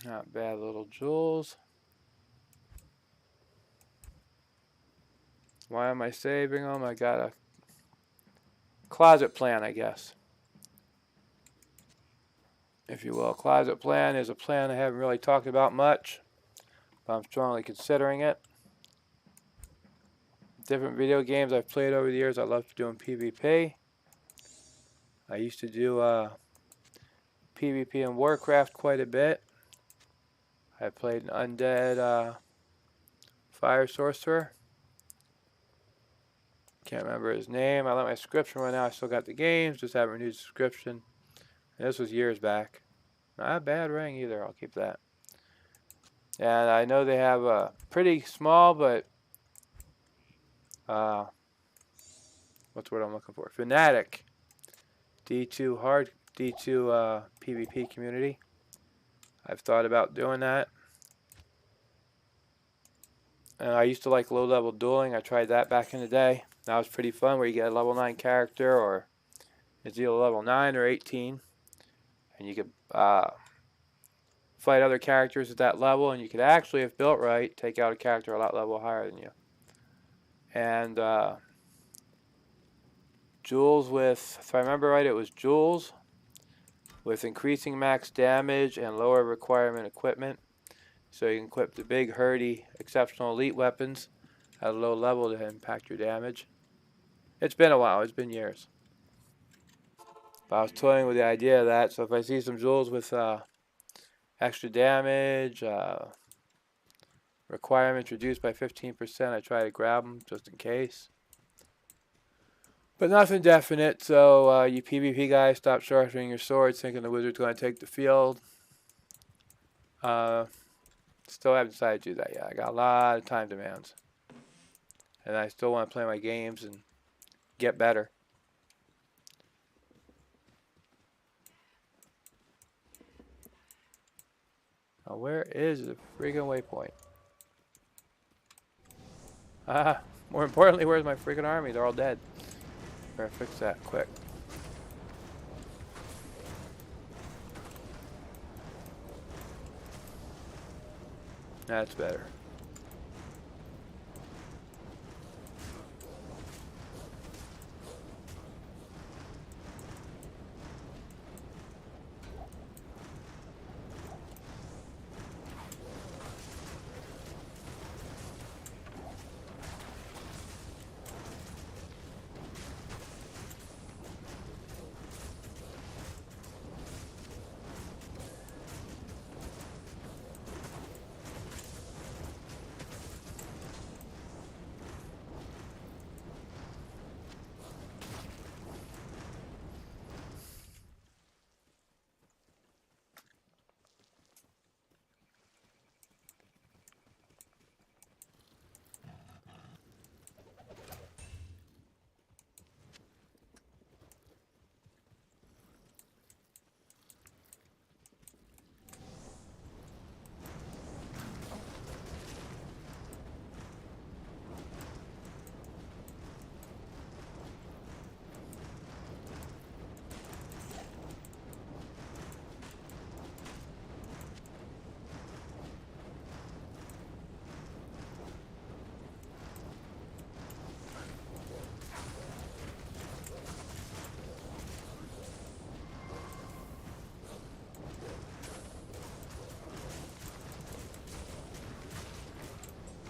Not bad little jewels. Why am I saving them? I got a closet plan, I guess. If you will. Closet plan is a plan I haven't really talked about much, but I'm strongly considering it. Different video games I've played over the years, I love doing PvP. I used to do PvP in Warcraft quite a bit. I played an undead fire sorcerer. Can't remember his name. I let my subscription run out. I still got the games, just haven't renewed the subscription. And this was years back. Not a bad ring either. I'll keep that. And I know they have a pretty small, but what's the word I'm looking for? Fanatic D2 hard D2 PvP community. I've thought about doing that. And I used to like low-level dueling. I tried that back in the day. That was pretty fun, where you get a level 9 character, or it's either level 9 or 18, and you could fight other characters at that level, and you could actually, if built right, take out a character a lot level higher than you. And jewels with, if I remember right, it was jewels with increasing max damage and lower requirement equipment. So you can equip the big, herdy, exceptional elite weapons at a low level to impact your damage. It's been a while. It's been years. But I was toying with the idea of that. So if I see some jewels with extra damage, requirements reduced by 15%, I try to grab them just in case. But nothing definite. So you PvP guys, stop sharpening your swords thinking the wizard's going to take the field. Still haven't decided to do that yet. I got a lot of time demands. And I still want to play my games and get better. Now where is the freaking waypoint? Ah, more importantly, where's my freaking army? They're all dead. Better fix that quick. That's better.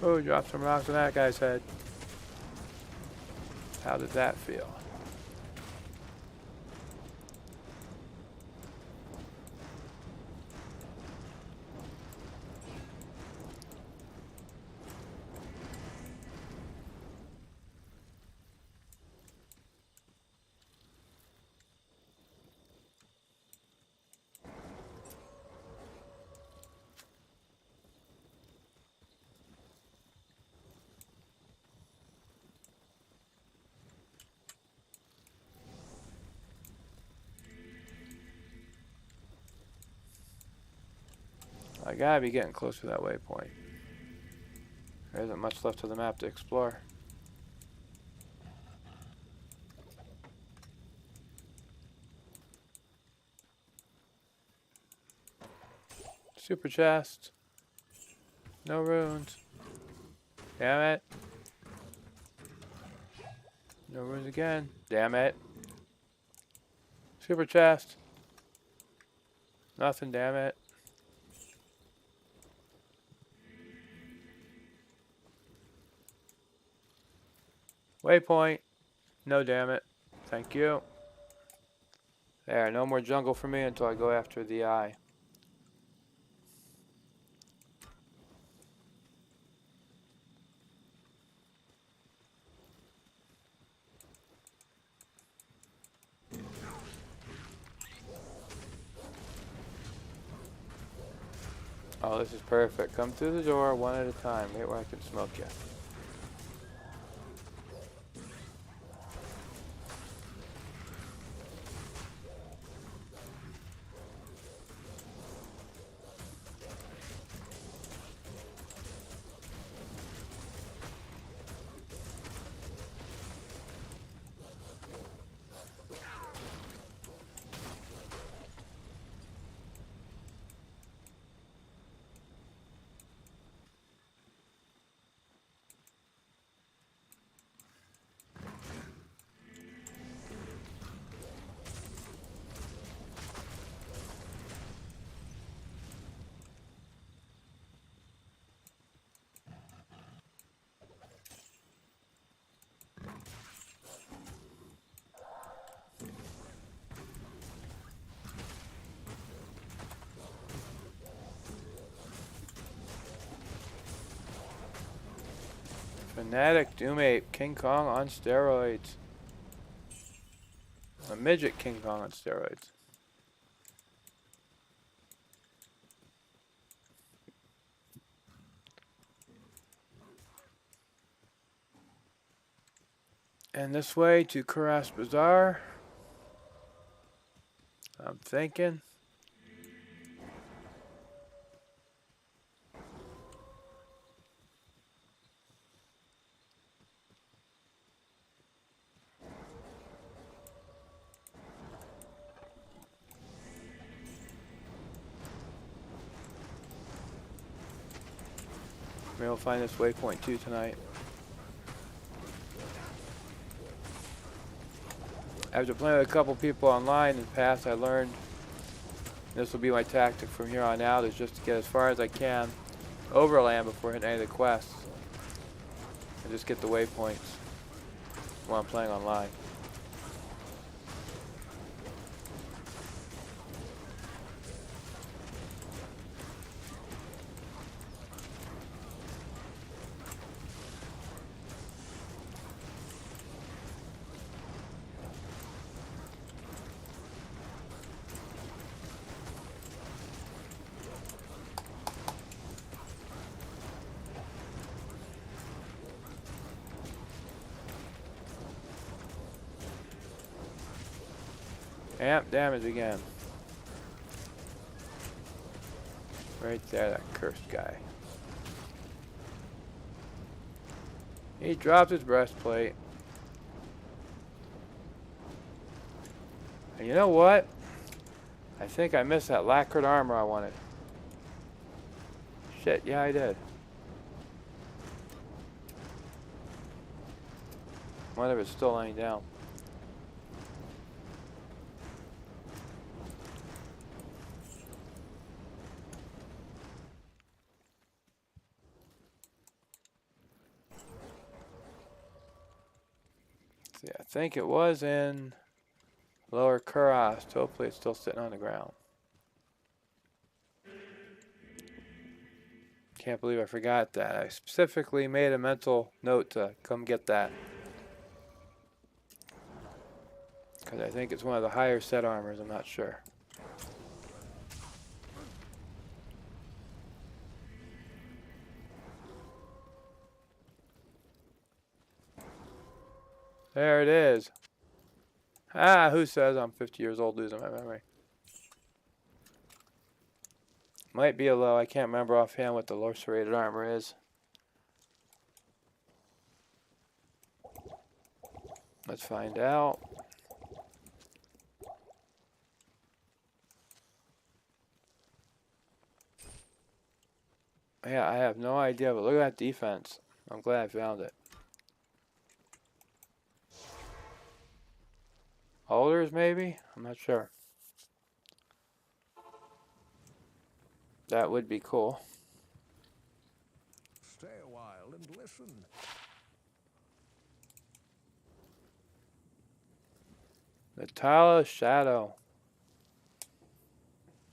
Oh, dropped some rocks on that guy's head. How did that feel? I gotta be getting close to that waypoint. There isn't much left of the map to explore. Super chest. No runes. Damn it. No runes again. Damn it. Super chest. Nothing, damn it. Waypoint. No, damn it. Thank you. There, no more jungle for me until I go after the eye. Oh, this is perfect. Come through the door one at a time. Right where I can smoke you. Fanatic Doom Ape, King Kong on steroids. A midget King Kong on steroids. And this way to Kuras Bazaar. I'm thinking. Maybe we'll find this waypoint too tonight. After playing with a couple people online in the past, I learned this will be my tactic from here on out, is just to get as far as I can overland before hitting any of the quests. And just get the waypoints while I'm playing online. Amp damage again. Right there, that cursed guy. He dropped his breastplate. And you know what? I think I missed that lacquered armor I wanted. Shit, yeah I did. Wonder if it's still laying down. Yeah, I think it was in Lower Kurast. Hopefully it's still sitting on the ground. Can't believe I forgot that. I specifically made a mental note to come get that. Because I think it's one of the higher set armors, I'm not sure. There it is. Ah, who says I'm 50 years old losing my memory? Might be a low. I can't remember offhand what the Ressurected armor is. Let's find out. Yeah, I have no idea, but look at that defense. I'm glad I found it. Holders, maybe? I'm not sure. That would be cool. Stay a while and listen. The Tala Shadow.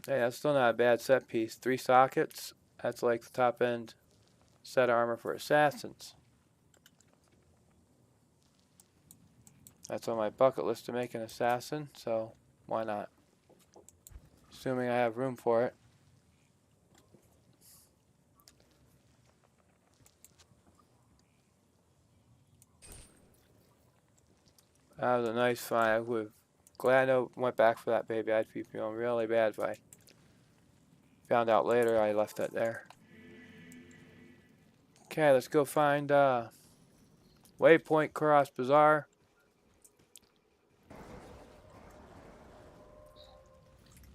Hey, that's still not a bad set piece. 3 sockets. That's like the top end set armor for assassins. That's on my bucket list to make an assassin, so why not? Assuming I have room for it. That was a nice find. I would glad I went back for that baby. I'd be feeling really bad if I found out later I left that there. Okay, let's go find Waypoint Kurast Bazaar.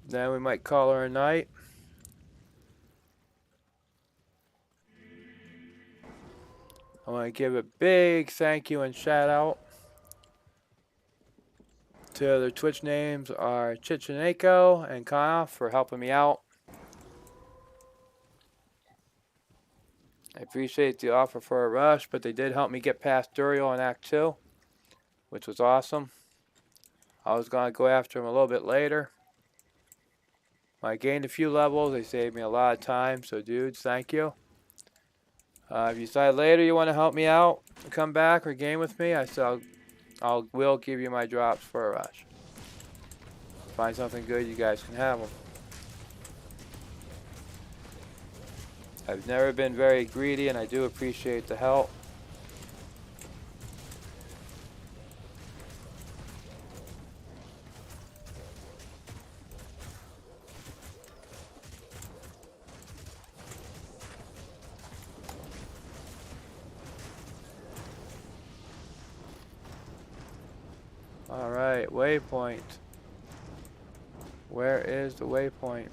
Then we might call her a night. I want to give a big thank you and shout out to their Twitch names are Chichineko and Kana for helping me out. I appreciate the offer for a rush, but they did help me get past Duriel in Act 2, which was awesome. I was going to go after him a little bit later. I gained a few levels. They saved me a lot of time, so dudes, thank you. If you decide later you want to help me out, come back or game with me, I will give you my drops for a rush. Find something good, you guys can have them. I've never been very greedy, and I do appreciate the help. Alright, waypoint. Where is the waypoint?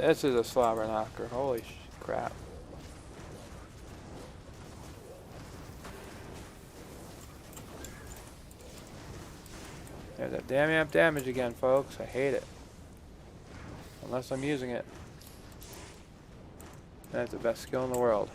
This is a slobber knocker. Holy crap. There's that damn amp damage again, folks. I hate it. Unless I'm using it. That's the best skill in the world.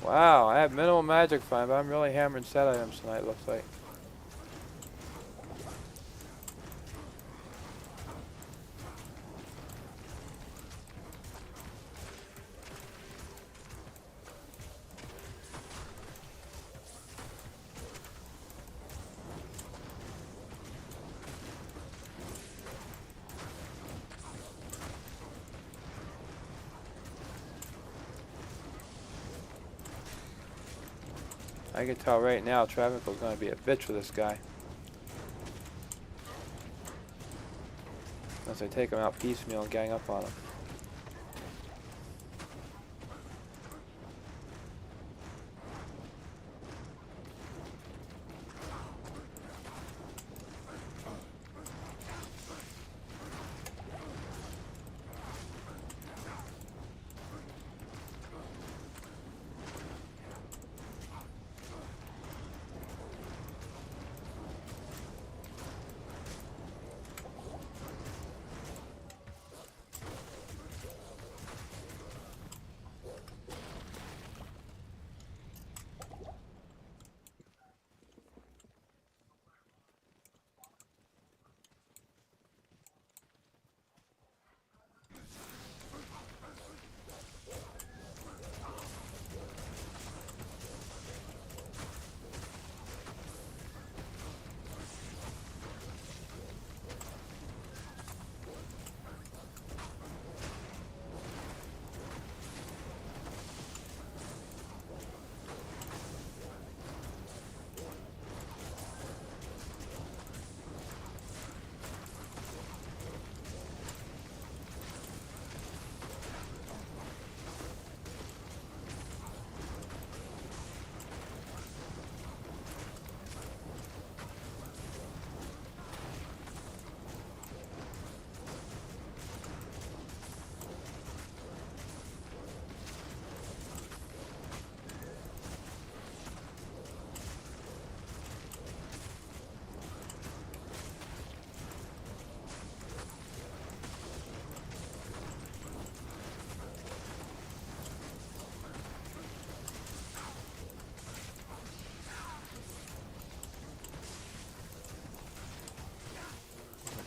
Wow, I have minimal magic find, but I'm really hammering set items tonight, looks like. I can tell right now Travico's going to be a bitch for this guy. Unless I take him out piecemeal and gang up on him.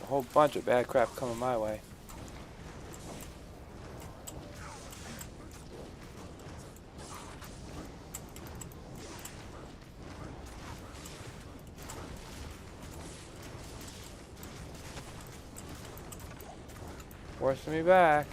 A whole bunch of bad crap coming my way. Forcing me back.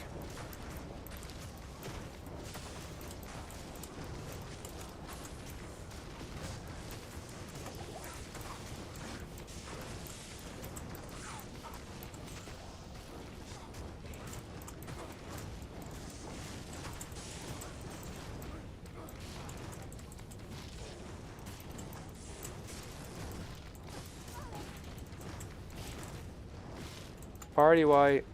Party white.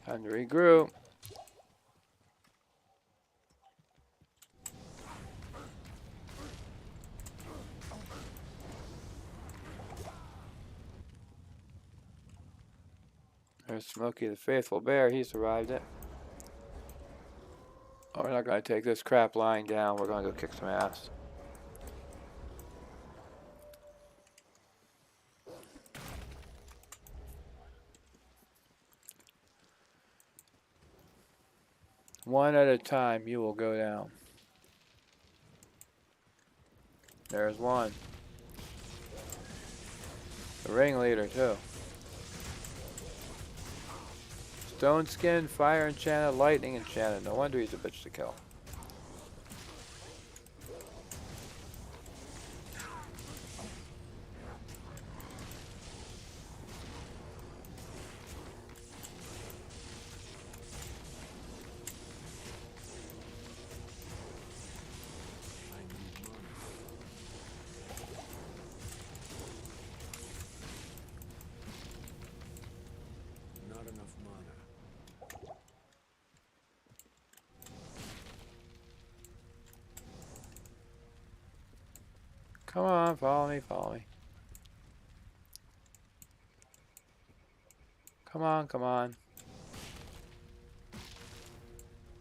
Time to regroup. There's Smokey the Faithful Bear. He survived it. Oh, we're not going to take this crap lying down. We're going to go kick some ass. One at a time, you will go down. There's one. The ringleader, too. Stone skin, fire enchanted, lightning enchanted. No wonder he's a bitch to kill. on, follow me, follow me. Come on, come on.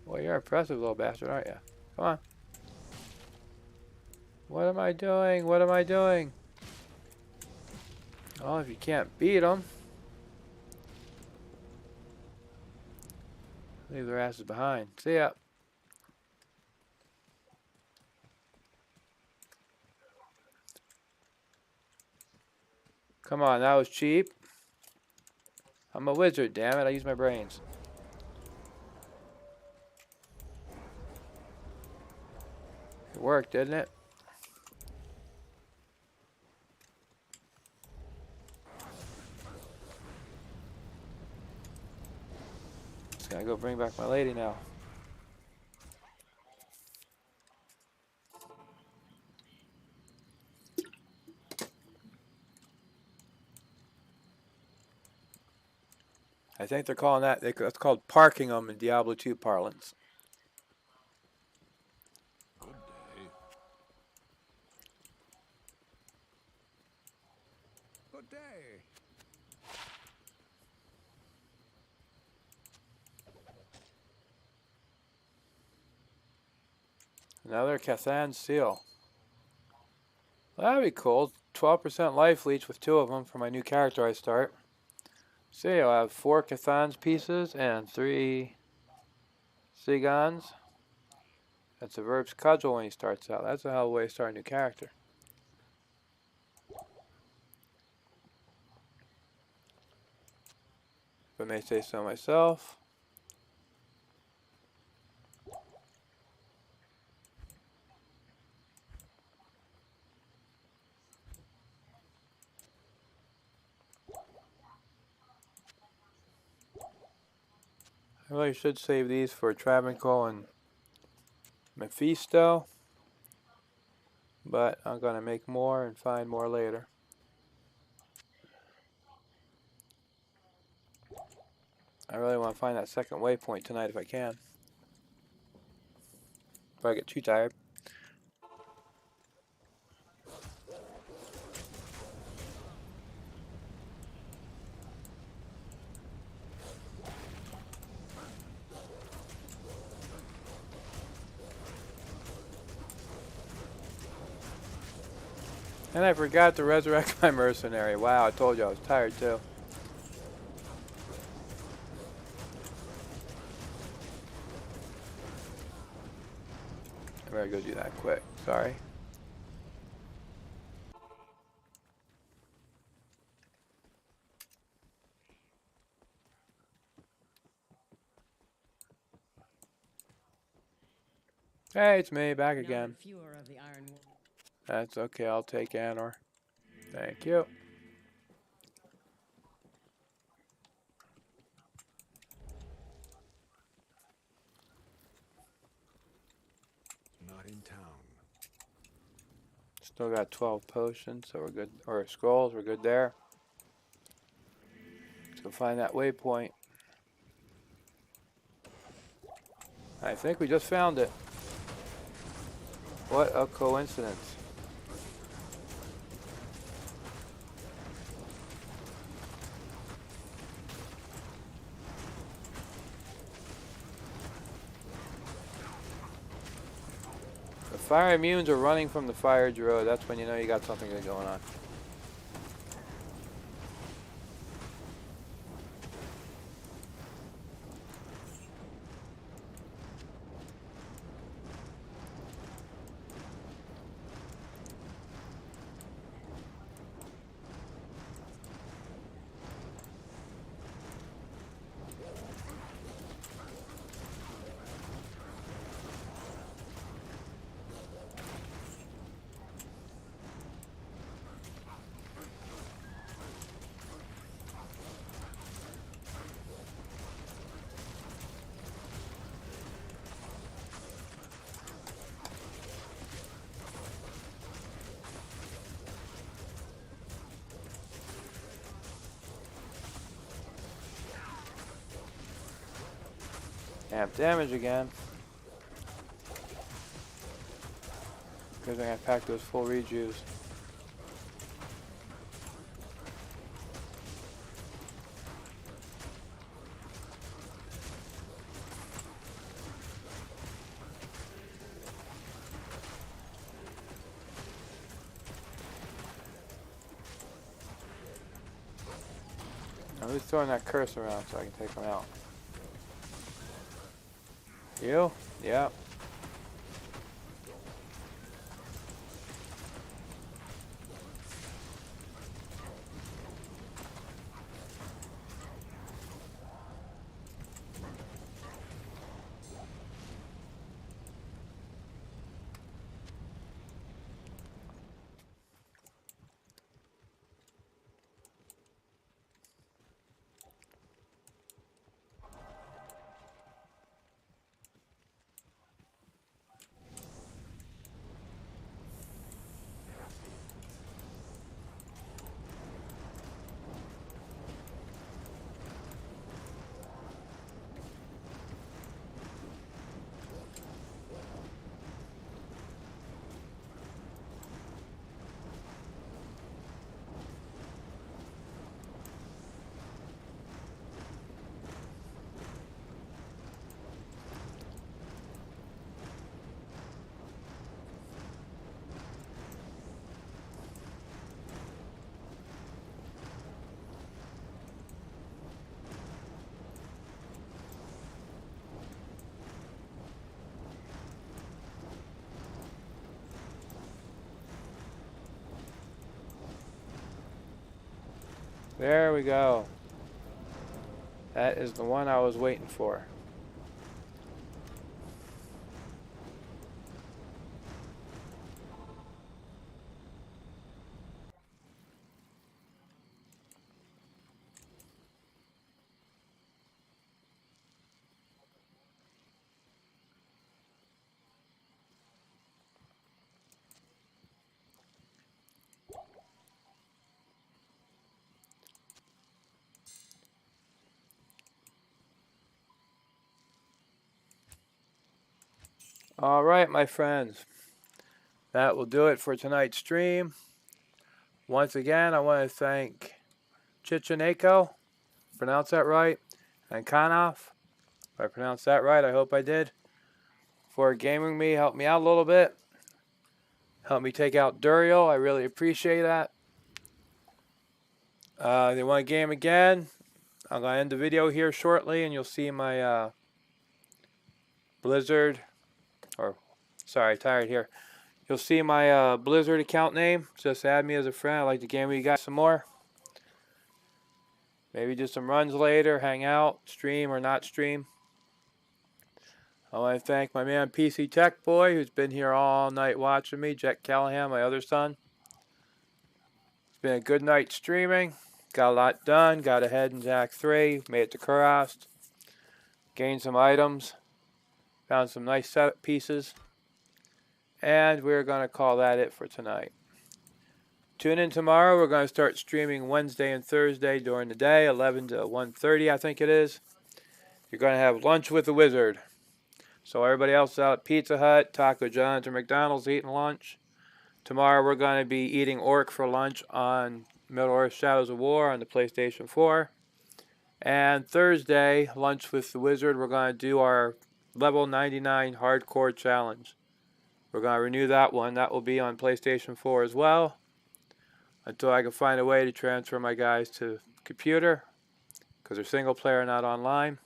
Well, you're an impressive little bastard, aren't you? Come on. What am I doing? What am I doing? Oh, if you can't beat them, leave their asses behind. See ya. Come on, that was cheap. I'm a wizard, damn it. I use my brains. It worked, didn't it? Just gotta go bring back my lady now. I think they're calling that, it's called parking them in Diablo 2 parlance. Good day. Good day. Another Cathan seal. Well, that'd be cool. 12% life leech with 2 of them for my new character I start. See, I'll have 4 Cathan's pieces and 3 Sigons. That's a Verb's Cudgel when he starts out. That's a hell of a way to start a new character. If I may say so myself. I really should save these for Travancore and Mephisto. But I'm going to make more and find more later. I really want to find that second waypoint tonight if I can. If I get too tired. And I forgot to resurrect my mercenary. Wow, I told you I was tired too. I better go do that quick. Sorry. Hey, it's me, back again. Fewer of the iron. That's okay, I'll take Anor. Thank you. Not in town. Still got 12 potions, so we're good. Or scrolls, we're good there. Let's go find that waypoint. I think we just found it. What a coincidence. The fire immunes are running from the fire druid. That's when you know you got something good going on. Amp damage again. Good thing I packed those full rejuves. I'm just throwing that curse around so I can take him out. You? Yeah. There we go. That is the one I was waiting for. All right, my friends. That will do it for tonight's stream. Once again, I want to thank Chichineko, pronounce that right, and Kanoff, if I pronounced that right, I hope I did, for gaming me, helped me out a little bit. Helped me take out Duriel, I really appreciate that. They want to game again, I'm going to end the video here shortly, and you'll see my Blizzard, or sorry, tired here. You'll see my Blizzard account name. Just add me as a friend. I'd like to game with you guys some more. Maybe do some runs later, hang out, stream or not stream. I want to thank my man PC Tech Boy, who's been here all night watching me. Jack Callahan, my other son. It's been a good night streaming. Got a lot done. Got ahead in Act 3. Made it to Kurast. Gained some items. Found some nice setup pieces. And we're going to call that it for tonight. Tune in tomorrow. We're going to start streaming Wednesday and Thursday during the day, 11 to 1:30, I think it is. You're going to have lunch with the Wizard. So everybody else out at Pizza Hut, Taco John's, or McDonald's eating lunch. Tomorrow we're going to be eating Orc for lunch on Middle-earth Shadows of War on the PlayStation 4. And Thursday, lunch with the Wizard, we're going to do our level 99 hardcore challenge. We're going to renew that one. That will be on PlayStation 4 as well, until I can find a way to transfer my guys to computer, because they're single player, not online.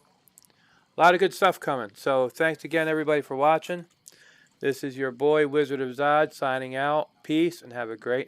A lot of good stuff coming. So thanks again, everybody, for watching. This is your boy, Wizard of Zod, signing out. Peace, and have a great